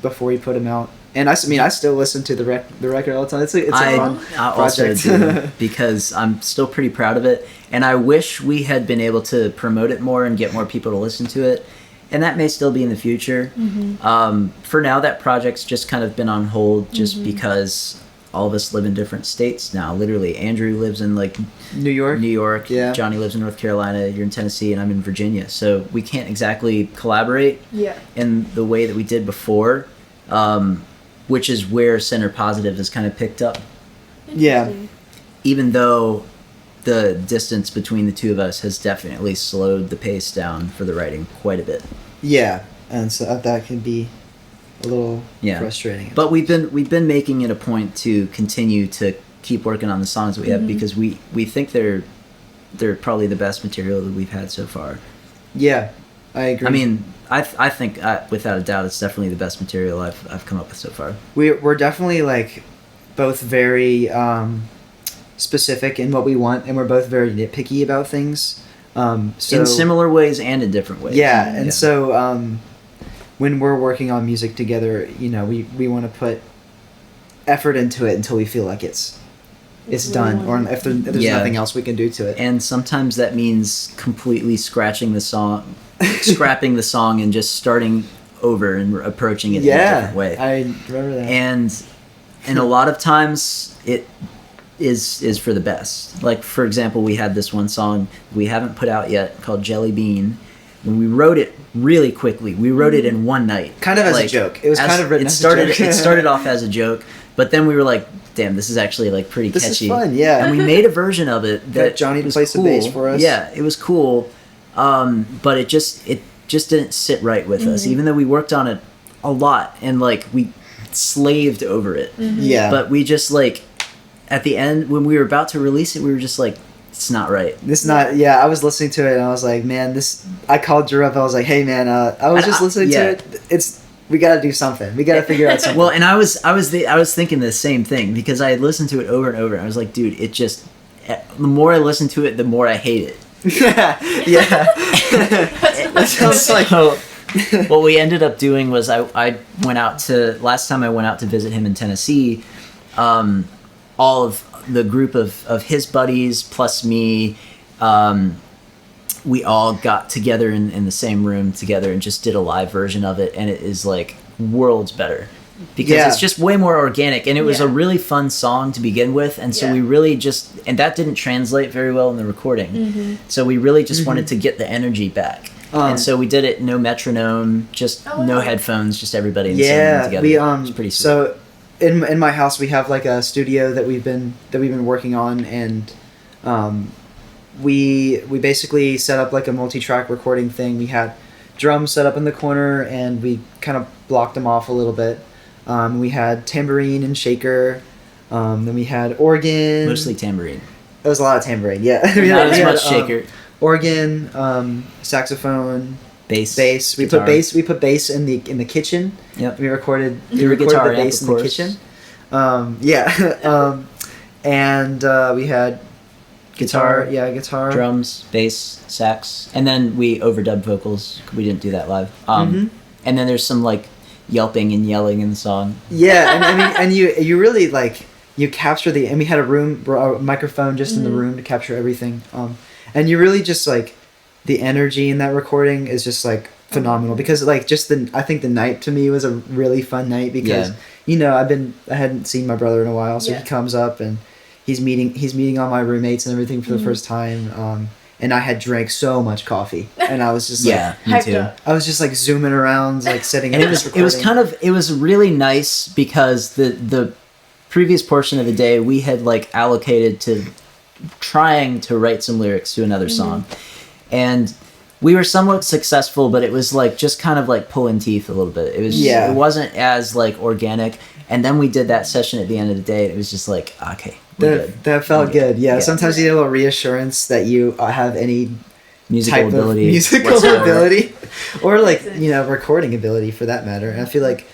before we put them out. And I still listen to the record all the time. It's a fun project. I also do, because I'm still pretty proud of it. And I wish we had been able to promote it more and get more people to listen to it. And that may still be in the future. For now, that project's just kind of been on hold just because all of us live in different states now. Literally, Andrew lives in like New York. Yeah. Johnny lives in North Carolina. You're in Tennessee, and I'm in Virginia. So we can't exactly collaborate in the way that we did before, which is where Centerpositive has kind of picked up. Yeah. Even though the distance between the two of us has definitely slowed the pace down for the writing quite a bit. Yeah, and so that can be a little frustrating. But we've been making it a point to continue to keep working on the songs that we have because we think they're probably the best material that we've had so far. Yeah, I agree. I mean, I think without a doubt it's definitely the best material I've come up with so far. We're definitely like both very specific in what we want, and we're both very nitpicky about things. So, in similar ways and in different ways. Yeah, and so when we're working on music together, we want to put effort into it until we feel like it's done, or if there's nothing else we can do to it. And sometimes that means completely scrapping the song, and just starting over and approaching it in a different way. I remember that. And a lot of times it is for the best. Like, for example, we had this one song we haven't put out yet called Jelly Bean. When we wrote it really quickly, we wrote it in one night. Kind of as a joke. It was kind of written as a joke. It started off as a joke, but then we were like, damn, this is actually like pretty catchy. This is fun, yeah. And we made a version of it that Johnny was plays cool. the bass for us. Yeah, it was cool. But it just didn't sit right with us, even though we worked on it a lot and like we slaved over it. Yeah. But we just like at the end when we were about to release it, we were just like, it's not right. I was listening to it and I was like, man, I called Drew up. I was like, hey man, I was just listening to it. We got to do something. We got to figure out something. Well, and I was thinking the same thing because I had listened to it over and over. And I was like, dude, the more I listen to it, the more I hate it. Yeah. That sounds like. What we ended up doing was last time I went out to visit him in Tennessee, all of the group of his buddies plus me, we all got together in the same room together and just did a live version of it, and it is like worlds better. because it's just way more organic, and it was a really fun song to begin with, and so we really and that didn't translate very well in the recording, so we really just wanted to get the energy back. And so we did it no metronome, just no headphones, just everybody singing together. It was pretty sweet. So in my house we have like a studio that we've been working on, and we basically set up like a multi-track recording thing. We had drums set up in the corner, and we kind of blocked them off a little bit. We had tambourine and shaker. Then we had organ. Mostly tambourine. There was a lot of tambourine, yeah. Not as much shaker. Organ, saxophone, bass. We guitar. put bass in the kitchen. Yep. We recorded guitar the bass in the kitchen. And we had guitar, drums, bass, sax, and then we overdubbed vocals. We didn't do that live. And then there's some like yelping and yelling in the song. Yeah, and I mean, and you really like you capture and we had a microphone just in the room to capture everything. And you really just like the energy in that recording is just like phenomenal, because like I think the night to me was a really fun night, because I hadn't seen my brother in a while, so he comes up and he's meeting all my roommates and everything for the first time. And I had drank so much coffee, and I was just me too. I was just like zooming around, like sitting. And it was really nice, because the previous portion of the day we had like allocated to trying to write some lyrics to another song, and we were somewhat successful, but it was like just kind of like pulling teeth a little bit. It was it wasn't as like organic. And then we did that session at the end of the day, and it was just like, okay, that felt good. Yeah. Sometimes you need a little reassurance that you have any musical ability, or like recording ability for that matter. And I feel like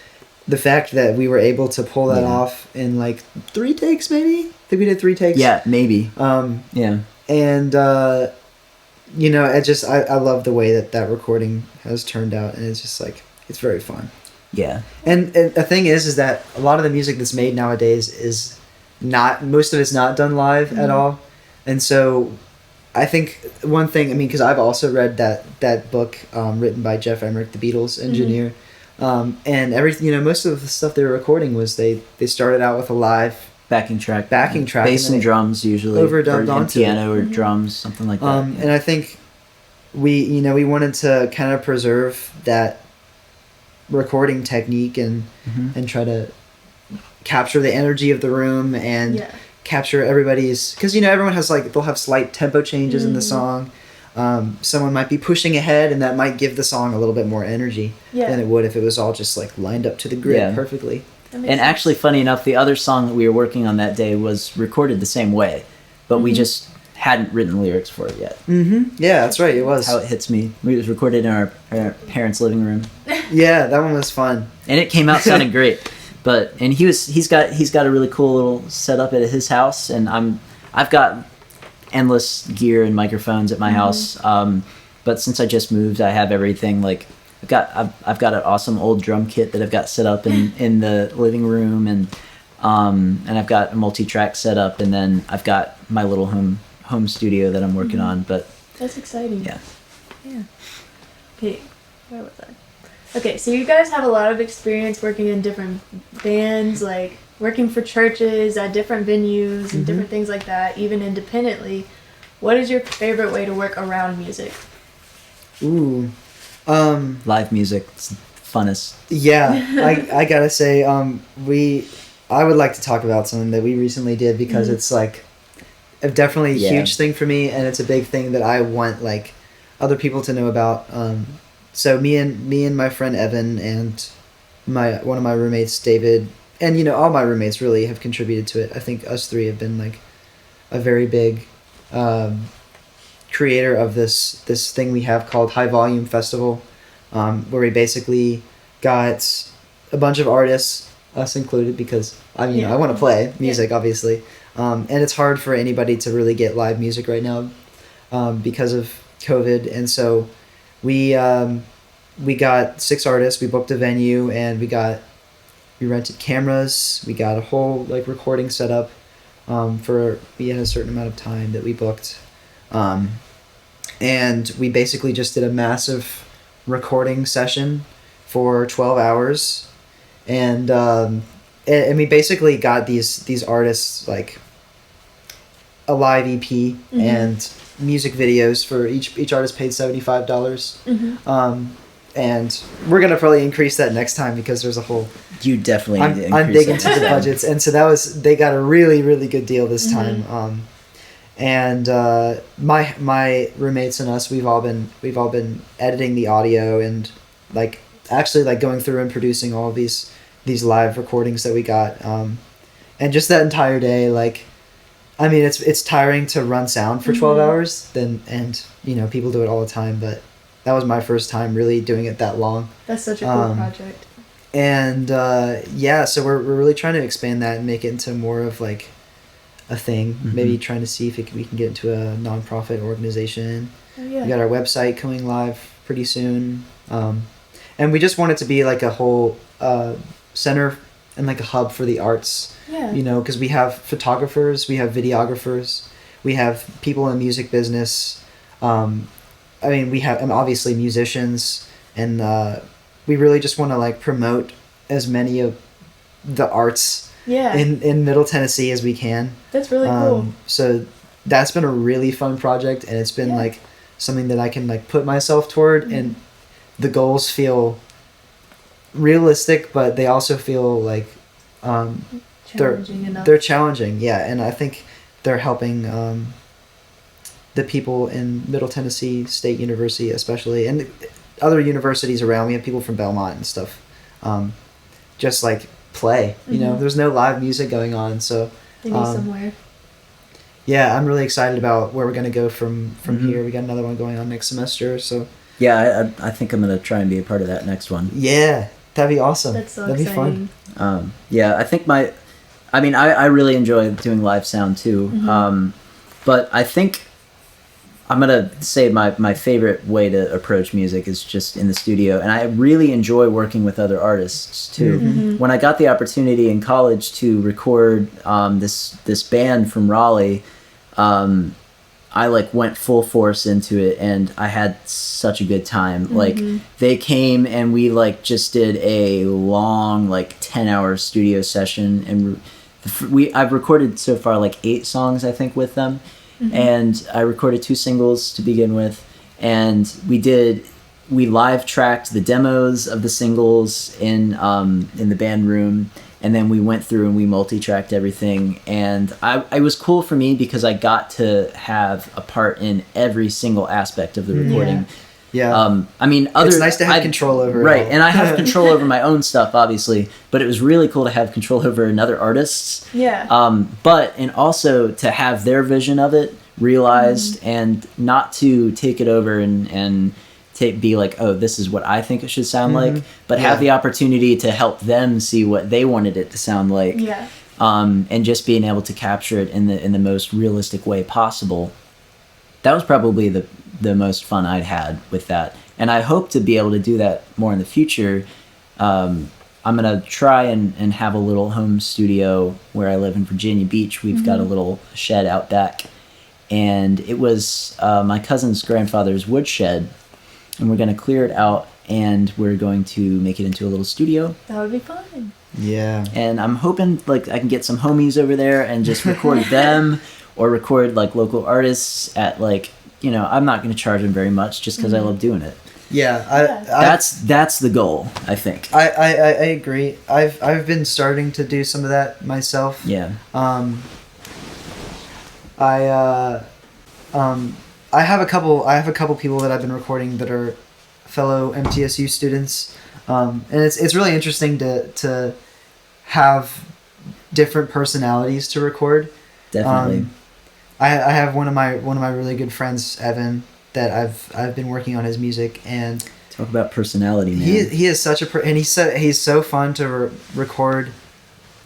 the fact that we were able to pull that off in like 3 takes, maybe. I think we did 3 takes. Yeah, maybe. And I love the way that recording has turned out, and it's just like it's very fun. Yeah. And the thing is that a lot of the music that's made nowadays is most of it's not done live at all. And so I think one thing, I mean, because I've also read that book written by Jeff Emmerich, the Beatles engineer, and everything, most of the stuff they were recording was they started out with a live backing track, bass and drums usually, overdubbed onto piano or drums, something like that. And I think we wanted to kind of preserve that recording technique and try to capture the energy of the room and capture everybody's, because everyone has like, they'll have slight tempo changes in the song. Someone might be pushing ahead, and that might give the song a little bit more energy than it would if it was all just like lined up to the grid perfectly. And actually, funny enough, the other song that we were working on that day was recorded the same way, but we just hadn't written lyrics for it yet. Yeah, that's right. It was How It Hits Me. It was recorded in our parents' living room. Yeah, that one was fun, and it came out sounding great. And he's got a really cool little setup at his house, and I've got endless gear and microphones at my house. But since I just moved, I have everything. Like I've got an awesome old drum kit that I've got set up in the living room, and I've got a multi-track setup, and then I've got my little home studio that I'm working on. But that's exciting. Yeah. Okay, where was I? Okay, so you guys have a lot of experience working in different bands, like working for churches at different venues and different things like that, even independently. What is your favorite way to work around music? Ooh. Live music. It's the funnest. Yeah, I gotta say, I would like to talk about something that we recently did, because it's like definitely a huge thing for me, and it's a big thing that I want like other people to know about. So me and my friend Evan and one of my roommates David, and all my roommates really have contributed to it. I think us three have been like a very big creator of this thing we have called High Volume Festival, where we basically got a bunch of artists, us included, because I want to play music obviously, and it's hard for anybody to really get live music right now because of COVID, and so we got 6 artists. We booked a venue, and we rented cameras. We got a whole like recording setup we had a certain amount of time that we booked, and we basically just did a massive recording session for 12 hours, and we basically got these artists like a live EP and music videos for each artist paid $75. And we're gonna probably increase that next time because there's a whole. You definitely need to I'm increase big into the budgets, and so they got a really good deal this time. And my roommates and us, we've all been editing the audio and like actually like going through and producing all of these live recordings that we got. And just that entire day, like, I mean, it's tiring to run sound for 12 hours. And you know, people do it all the time, but that was my first time really doing it that long. That's such a cool project. And yeah, so we're really trying to expand that and make it into more of like a thing. Maybe trying to see if we can get into a nonprofit organization. Oh, yeah. We got our website coming live pretty soon, and we just want it to be like a whole center and like a hub for the arts. Yeah. You know, because we have photographers, we have videographers, we have people in the music business. I mean, we have, and obviously musicians, and we really just want to like promote as many of the arts in Middle Tennessee as we can. That's really cool. So that's been a really fun project, and it's been like something that I can like put myself toward, and the goals feel realistic, but they also feel like challenging enough. They're challenging, yeah, and I think they're helping the people in Middle Tennessee State University, especially, and other universities around. We have people from Belmont and stuff, just like play. You know, there's no live music going on, so they need somewhere. Yeah, I'm really excited about where we're gonna go from here. We got another one going on next semester, so yeah, I think I'm gonna try and be a part of that next one. Yeah, that'd be awesome. That's so that'd exciting. be fun. Yeah, I think I really enjoy doing live sound too. But I think I'm gonna say my favorite way to approach music is just in the studio, and I really enjoy working with other artists too. When I got the opportunity in college to record this band from Raleigh, I like went full force into it, and I had such a good time. Like they came and we like just did a long like 10-hour studio session, and I've recorded so far like 8 songs I think with them. And I recorded 2 singles to begin with, and we live tracked the demos of the singles in the band room, and then we went through and we multi-tracked everything, and it was cool for me because I got to have a part in every single aspect of the recording. Yeah. I mean, it's nice to have control over it. Right, all. and I have control over my own stuff, obviously, but it was really cool to have control over another artist's. Yeah. And also to have their vision of it realized, and not to take it over and be like, oh, this is what I think it should sound like, but have the opportunity to help them see what they wanted it to sound like. Yeah. And just being able to capture it in the most realistic way possible. That was probably the most fun I'd had with that, and I hope to be able to do that more in the future. I'm gonna try and have a little home studio where I live in Virginia Beach. We've got a little shed out back, and it was my cousin's grandfather's woodshed, and we're gonna clear it out, and we're going to make it into a little studio. That would be fun. Yeah. And I'm hoping like I can get some homies over there and just record them, or record like local artists at like, you know, I'm not going to charge them very much just because I love doing it. Yeah, that's the goal, I think. I agree. I've been starting to do some of that myself. Yeah. I have a couple people that I've been recording that are fellow MTSU students, and it's really interesting to have different personalities to record. Definitely. I have one of my really good friends, Evan, that I've been working on his music, and talk about personality, man. He is such and he's so fun to record,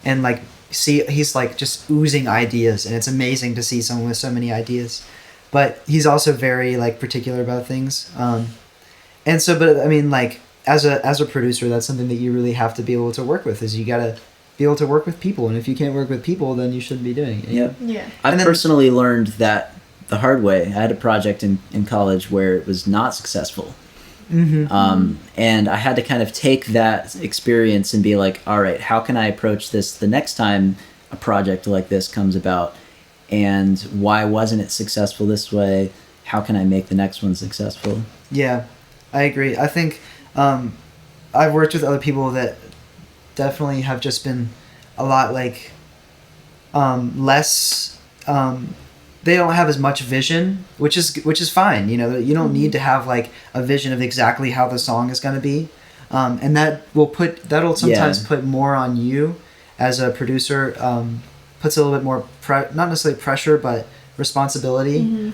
and like see, he's like just oozing ideas, and it's amazing to see someone with so many ideas, but he's also very like particular about things, and so, but I mean, like as a producer, that's something that you really have to be able to work with, is you gotta be able to work with people, and if you can't work with people, then you shouldn't be doing it. Yep. Yeah. I personally learned that the hard way. I had a project in college where it was not successful. And I had to kind of take that experience and be like, all right, how can I approach this the next time a project like this comes about? And why wasn't it successful this way? How can I make the next one successful? Yeah, I agree. I think I've worked with other people that definitely have just been a lot like less. They don't have as much vision, which is fine. You know, you don't need to have like a vision of exactly how the song is going to be, and that'll sometimes put more on you as a producer. Puts a little bit more not necessarily pressure, but responsibility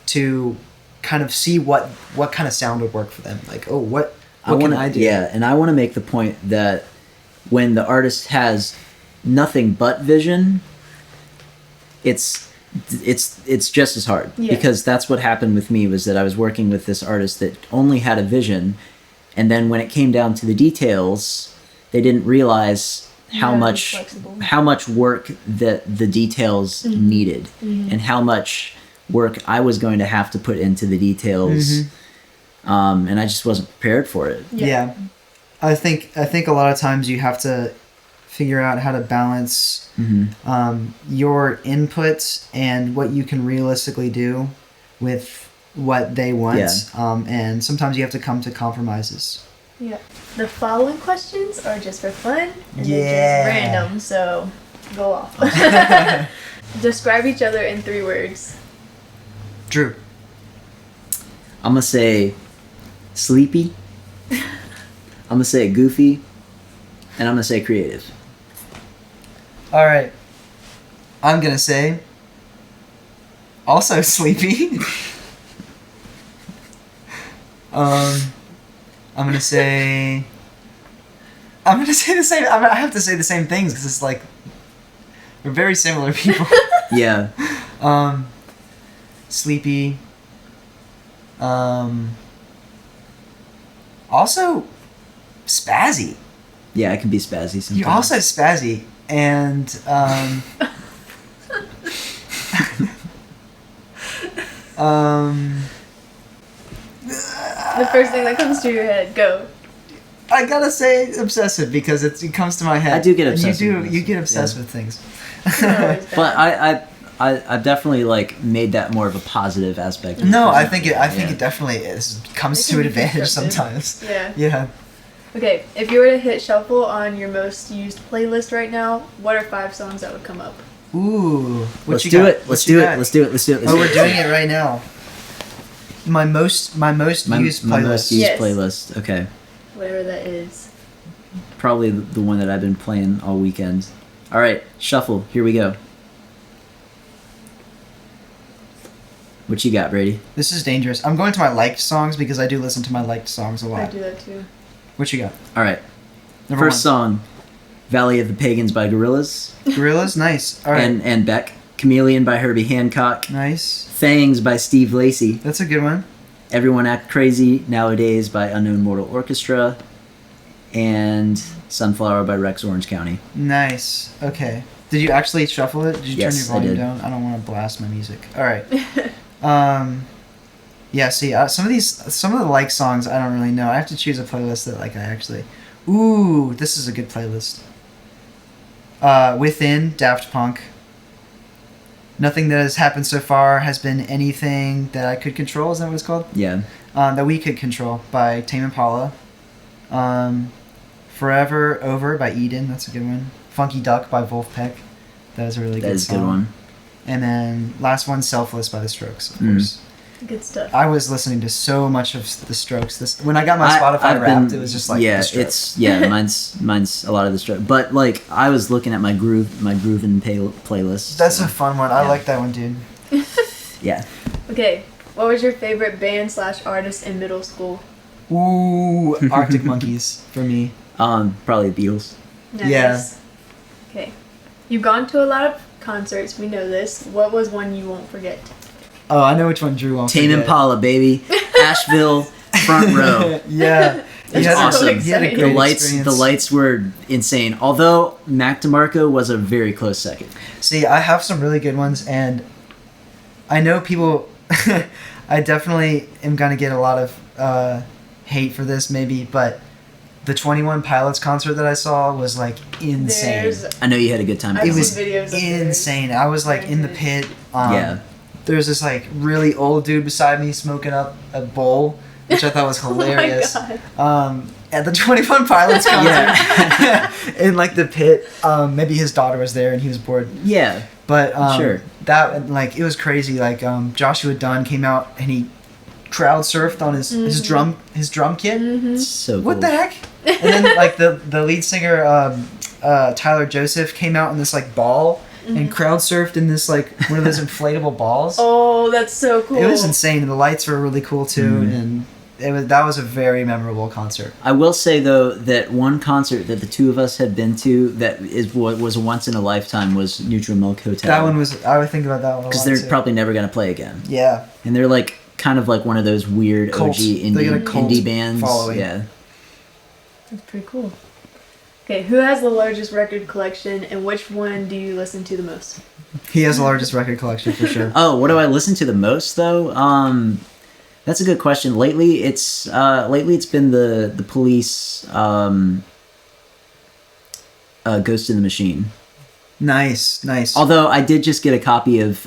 to kind of see what kind of sound would work for them. Like, oh, what can I do? Yeah, and I want to make the point that when the artist has nothing but vision, it's just as hard, because that's what happened with me, was that I was working with this artist that only had a vision, and then when it came down to the details, they didn't realize how much work that the details needed, and how much work I was going to have to put into the details, and I just wasn't prepared for it. Yeah. I think a lot of times you have to figure out how to balance your inputs and what you can realistically do with what they want, and sometimes you have to come to compromises. Yeah. The following questions are just for fun and they're just random, so go off. Describe each other in 3 words. Drew. I'm gonna say sleepy. I'm gonna say goofy, and I'm gonna say creative. All right. I'm gonna say also sleepy. I'm gonna say the same. I have to say the same things because it's like we're very similar people. Yeah. Sleepy. Also spazzy. Yeah, I can be spazzy sometimes. You're also spazzy, and The first thing that comes to your head, go. I gotta say obsessive because it comes to my head. I do get obsessed. You get obsessed with things. But I've definitely like made that more of a positive aspect. No, I think it definitely comes to an advantage sometimes. Yeah. Yeah. Okay, if you were to hit shuffle on your most used playlist right now, what are 5 songs that would come up? Ooh. Let's do it. Let's do it. Oh, we're doing it right now. My most used playlist. My most used Yes. playlist. Okay. Whatever that is. Probably the one that I've been playing all weekend. All right, shuffle. Here we go. What you got, Brady? This is dangerous. I'm going to my liked songs because I do listen to my liked songs a lot. I do that too. What you got? All right. Number First song, "Valley of the Pagans" by Gorillaz. Gorillaz, nice. All right. And Beck. "Chameleon" by Herbie Hancock. Nice. "Fangs" by Steve Lacy. That's a good one. "Everyone Act Crazy Nowadays" by Unknown Mortal Orchestra. And "Sunflower" by Rex Orange County. Nice. Okay. Did you actually shuffle it? Did you Yes, turn your volume I did. down? I don't want to blast my music. All right. Yeah. See, some of the like songs I don't really know. I have to choose a playlist that like I actually. Ooh, this is a good playlist. Within Daft Punk. Nothing that has happened so far has been anything that I could control. Is that what it's called? Yeah. That we could control by Tame Impala. Forever Over by Eden. That's a good one. Funky Duck by Wolfpack. That is a really good song. That is a good one. And then last one, Selfless by The Strokes, of course. Good stuff. I was listening to so much of The Strokes. When I got my Spotify Wrapped, it was just like The Strokes. mine's a lot of The Strokes. But like I was looking at my groovin' playlist. That's a fun one. I like that one, dude. Yeah. Okay, what was your favorite band/artist in middle school? Ooh, Arctic Monkeys for me. Probably the Beatles. Nice. Yeah. Okay. You've gone to a lot of concerts, we know this. What was one you won't forget? Oh, I know which one Drew won't Tame forget. Impala, baby. Asheville, front row. Yeah. That's He had awesome. he had a exciting. great The experience. lights were insane. Although Mac DeMarco was a very close second. See, I have some really good ones, and I know people. I definitely am gonna get a lot of hate for this maybe, but the 21 Pilots concert that I saw was like insane. I know you had a good time. It was videos of insane. I was like in the pit. Yeah. There's this like really old dude beside me smoking up a bowl, which I thought was hilarious. Oh my God. At the 21 Pilots concert, in like the pit, maybe his daughter was there and he was bored. Yeah. But Sure. that like it was crazy. Like Joshua Dunn came out and he crowd surfed on his drum kit. It's so cool. What the heck? And then like the lead singer Tyler Joseph came out in this like ball and crowd surfed in this like one of those inflatable balls. Oh, that's so cool. It was insane. And the lights were really cool too, and that was a very memorable concert. I will say though that one concert that the two of us had been to that was once in a lifetime was Neutral Milk Hotel. That one was. I would think about that one because they're probably never gonna play again. Yeah. And they're like kind of like one of those weird Cult. OG They got a cult indie bands. following. Yeah. That's pretty cool. Okay, who has the largest record collection, and which one do you listen to the most? He has the largest record collection for sure. Oh, what do I listen to the most though? That's a good question. Lately, it's been the Police, Ghost in the Machine. Nice. Although I did just get a copy of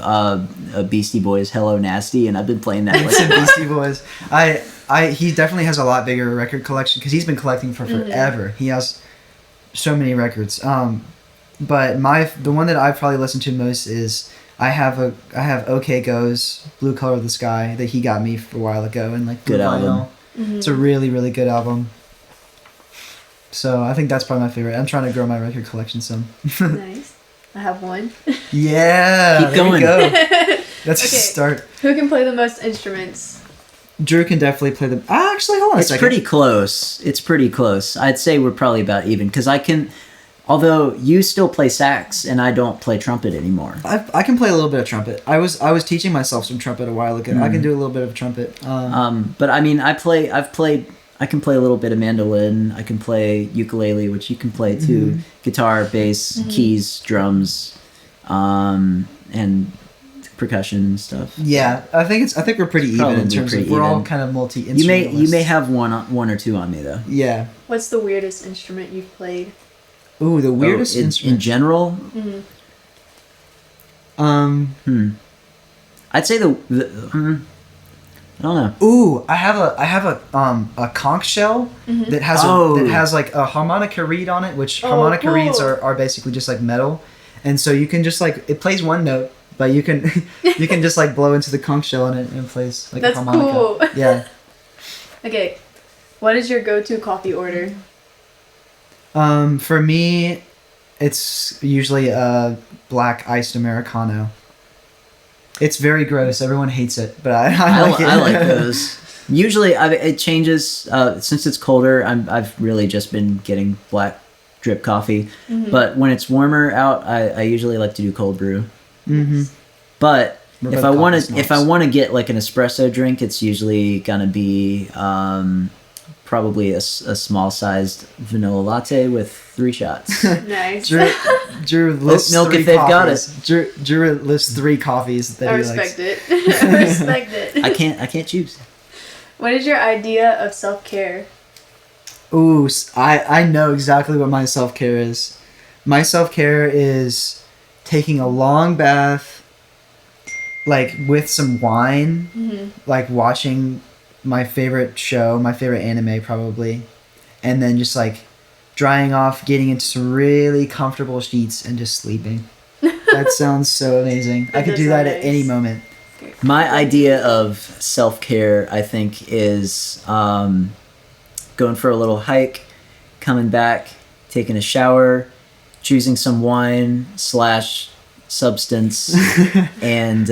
Beastie Boys' Hello Nasty, and I've been playing that. It's in Beastie Boys. He definitely has a lot bigger record collection because he's been collecting for forever. He has so many records. But the one that I've probably listened to most is I have OK Go's Blue Color of the Sky that he got me a while ago, and like Good album. It's a really, really good album. So I think that's probably my favorite. I'm trying to grow my record collection some. Nice. I have one. Yeah. Keep going. There we go. That's a Okay. start. Who can play the most instruments? Drew can definitely play the. Actually, hold on a It's second. pretty close. It's pretty close. I'd say we're probably about even because I can. Although you still play sax and I don't play trumpet anymore. I can play a little bit of trumpet. I was teaching myself some trumpet a while ago. I can do a little bit of trumpet. But I mean, I can play a little bit of mandolin. I can play ukulele, which you can play too. Guitar, bass, keys, drums, and percussion and stuff. Yeah, I think we're pretty even Probably in terms pretty of we're all even. kind of multi. You may have one or two on me though. Yeah. What's the weirdest instrument you've played? Ooh, the weirdest in instrument. general. I'd say I don't know. Ooh, I have a conch shell that has like a harmonica reed on it, which harmonica cool. reeds are basically just like metal, and so you can just like it plays one note, but you can just like blow into the conch shell and it plays like That's a harmonica. cool. Yeah. Okay, what is your go-to coffee order? For me, it's usually a black iced Americano. It's very gross. Everyone hates it, but I like it. I like those. Usually, it changes since it's colder. I've really just been getting black drip coffee, but when it's warmer out, I usually like to do cold brew. But We're if both I coffee want to get like an espresso drink, it's usually gonna be probably a small sized vanilla latte with 3 shots. Nice. Drew lists milk 3 if they've got coffees. Drew lists 3 coffees that I he respect likes. it. I respect it. I can't choose. What is your idea of self-care? Ooh, I know exactly what my self-care is. My self-care is taking a long bath, like with some wine, like watching my favorite show, my favorite anime probably, and then just like drying off, getting into some really comfortable sheets and just sleeping. That sounds so amazing. I could do that at any moment. My idea of self-care, I think, is going for a little hike, coming back, taking a shower, choosing some wine / substance, and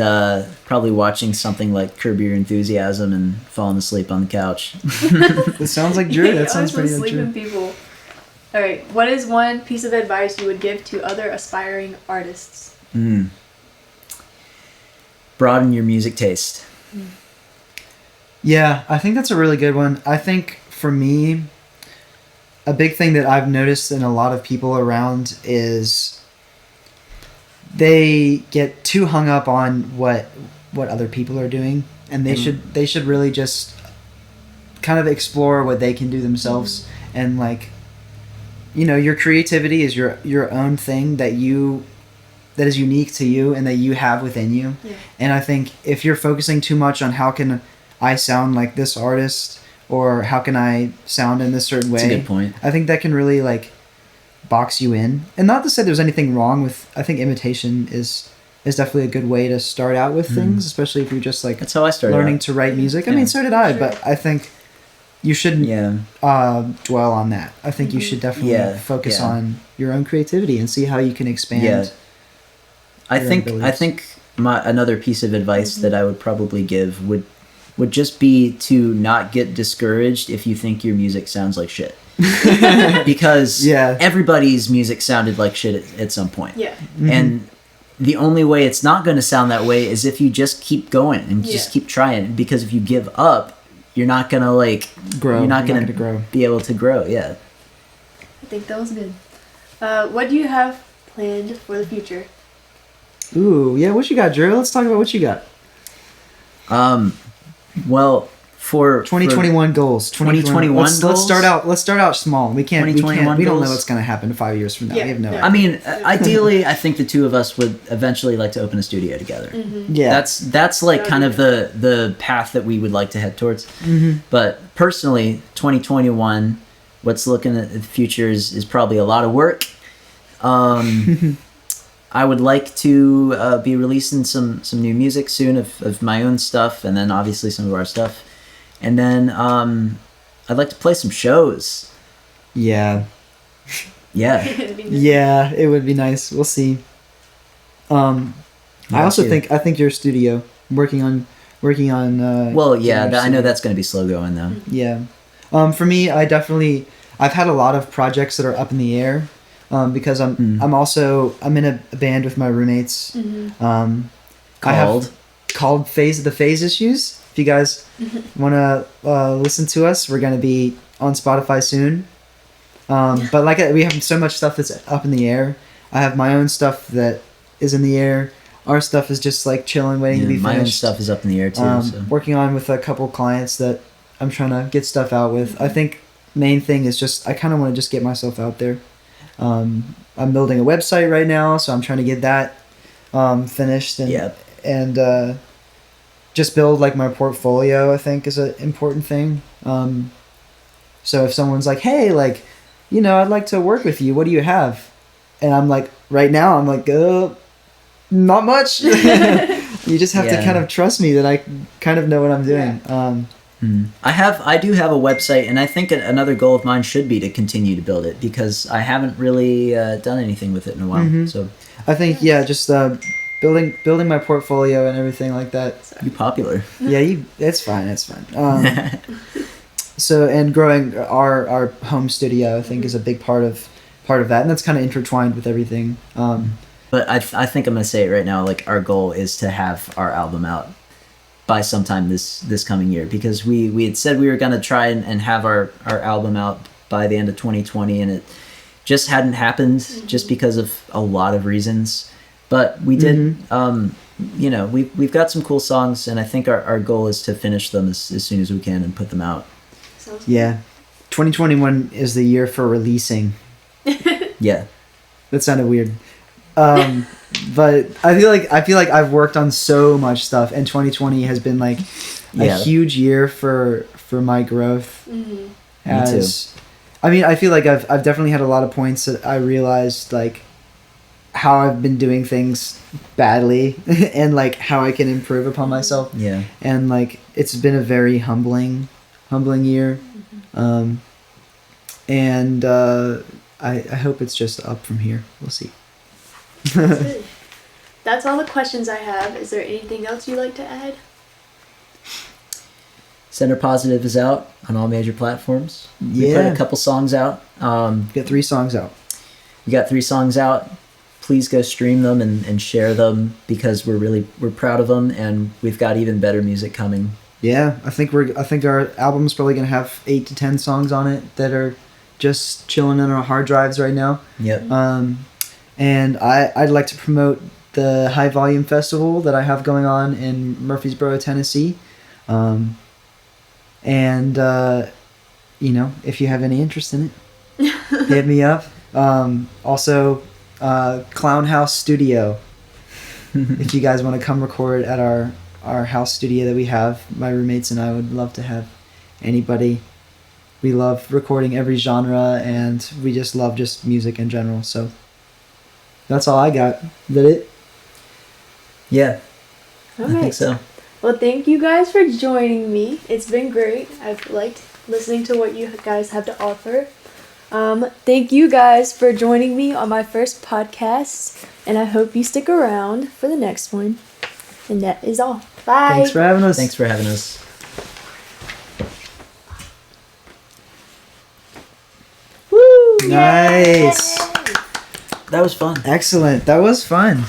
probably watching something like Curb Your Enthusiasm and falling asleep on the couch. That sounds like Drew. That sounds Honestly, pretty like sleeping Drew. people. All right. What is one piece of advice you would give to other aspiring artists? Broaden your music taste. Yeah, I think that's a really good one. I think for me, a big thing that I've noticed in a lot of people around is they get too hung up on what other people are doing, and they should really just kind of explore what they can do themselves, and like, you know, your creativity is your own thing that is unique to you and that you have within you. Yeah. And I think if you're focusing too much on how can I sound like this artist, or how can I sound in this certain way, That's a good point. I think that can really like box you in. And not to say there's anything wrong with, I think imitation is definitely a good way to start out with things, especially if you're just like That's how I started learning out. to write music. I Yeah. mean, so did I, Sure. but I think you shouldn't dwell on that. I think you should definitely focus on your own creativity and see how you can expand. Yeah. I your think abilities. another piece of advice that I would probably give would just be to not get discouraged if you think your music sounds like shit. Because everybody's music sounded like shit at some point. Yeah. And the only way it's not going to sound that way is if you just keep going and just keep trying. Because if you give up, you're not going to like grow. You're not going to grow. be able to grow. Yeah. I think that was good. What do you have planned for the future? Ooh, yeah. What you got, Drew? Let's talk about what you got. Well, for 2021 goals. 2021 Let's goals? Let's start out small. We don't 2021 know goals? what's going to happen 5 years from now. Yeah, We have no yeah. I mean, ideally, I think the two of us would eventually like to open a studio together. Yeah. That's like kind of the path that we would like to head towards. But personally, 2021, what's looking at the future is probably a lot of work. I would like to be releasing some new music soon of my own stuff, and then obviously some of our stuff. And then I'd like to play some shows. Yeah. Yeah. Yeah, it would be nice. We'll see. I also think your studio working on. Well, yeah, your I know studio. that's going to be slow going though. Yeah. For me, I've had a lot of projects that are up in the air. Because I'm in a band with my roommates. Called the Phase Issues. If you guys want to listen to us, we're gonna be on Spotify soon. But we have so much stuff that's up in the air. I have my own stuff that is in the air. Our stuff is just like chilling, waiting to be finished. My own stuff is up in the air too. Working on with a couple clients that I'm trying to get stuff out with. I think main thing is just I kind of want to just get myself out there. I'm building a website right now, so I'm trying to get that finished and just build like my portfolio. I think is an important thing. So if someone's like, "Hey, like, you know, I'd like to work with you. What do you have?" And I'm like, right now, I'm like, not much. You just have to kind of trust me that I kind of know what I'm doing. I do have a website, and I think another goal of mine should be to continue to build it because I haven't really done anything with it in a while. So I think just building my portfolio and everything like that. you popular. Yeah, it's fine. So and growing our home studio, I think, is a big part of that, and that's kind of intertwined with everything. But I think I'm gonna say it right now. Like our goal is to have our album out by sometime this coming year because we had said we were gonna try and have our album out by the end of 2020, and it just hadn't happened just because of a lot of reasons. But we did. You know, we've got some cool songs, and I think our goal is to finish them as soon as we can and put them out. Yeah, 2021 is the year for releasing. Yeah, that sounded weird. But I feel like I've worked on so much stuff, and 2020 has been like a huge year for my growth. Me too. I mean, I feel like I've definitely had a lot of points that I realized like how I've been doing things badly and like how I can improve upon myself. Yeah. And like it's been a very humbling year. And I hope it's just up from here. We'll see. That's all the questions I have. Is there anything else you'd like to add? Centerpositive is out on all major platforms. We put a couple songs out. Got 3 songs out. We got 3 songs out. Please go stream them and share them because we're proud of them, and we've got even better music coming. Yeah, I think our album's probably gonna have 8 to 10 songs on it that are just chilling in our hard drives right now. Yep. And I'd like to promote the High Volume Festival that I have going on in Murfreesboro, Tennessee. And if you have any interest in it, hit me up. Also, Clown House Studio. If you guys want to come record at our house studio that we have, my roommates and I would love to have anybody. We love recording every genre, and we just love just music in general. So that's all I got. Is that it? Yeah, All I think right. so. Well, thank you guys for joining me. It's been great. I've liked listening to what you guys have to offer. Thank you guys for joining me on my first podcast, and I hope you stick around for the next one. And that is all. Bye. Thanks for having us. Thanks for having us. Woo! Nice. Yay! That was fun. Excellent. That was fun.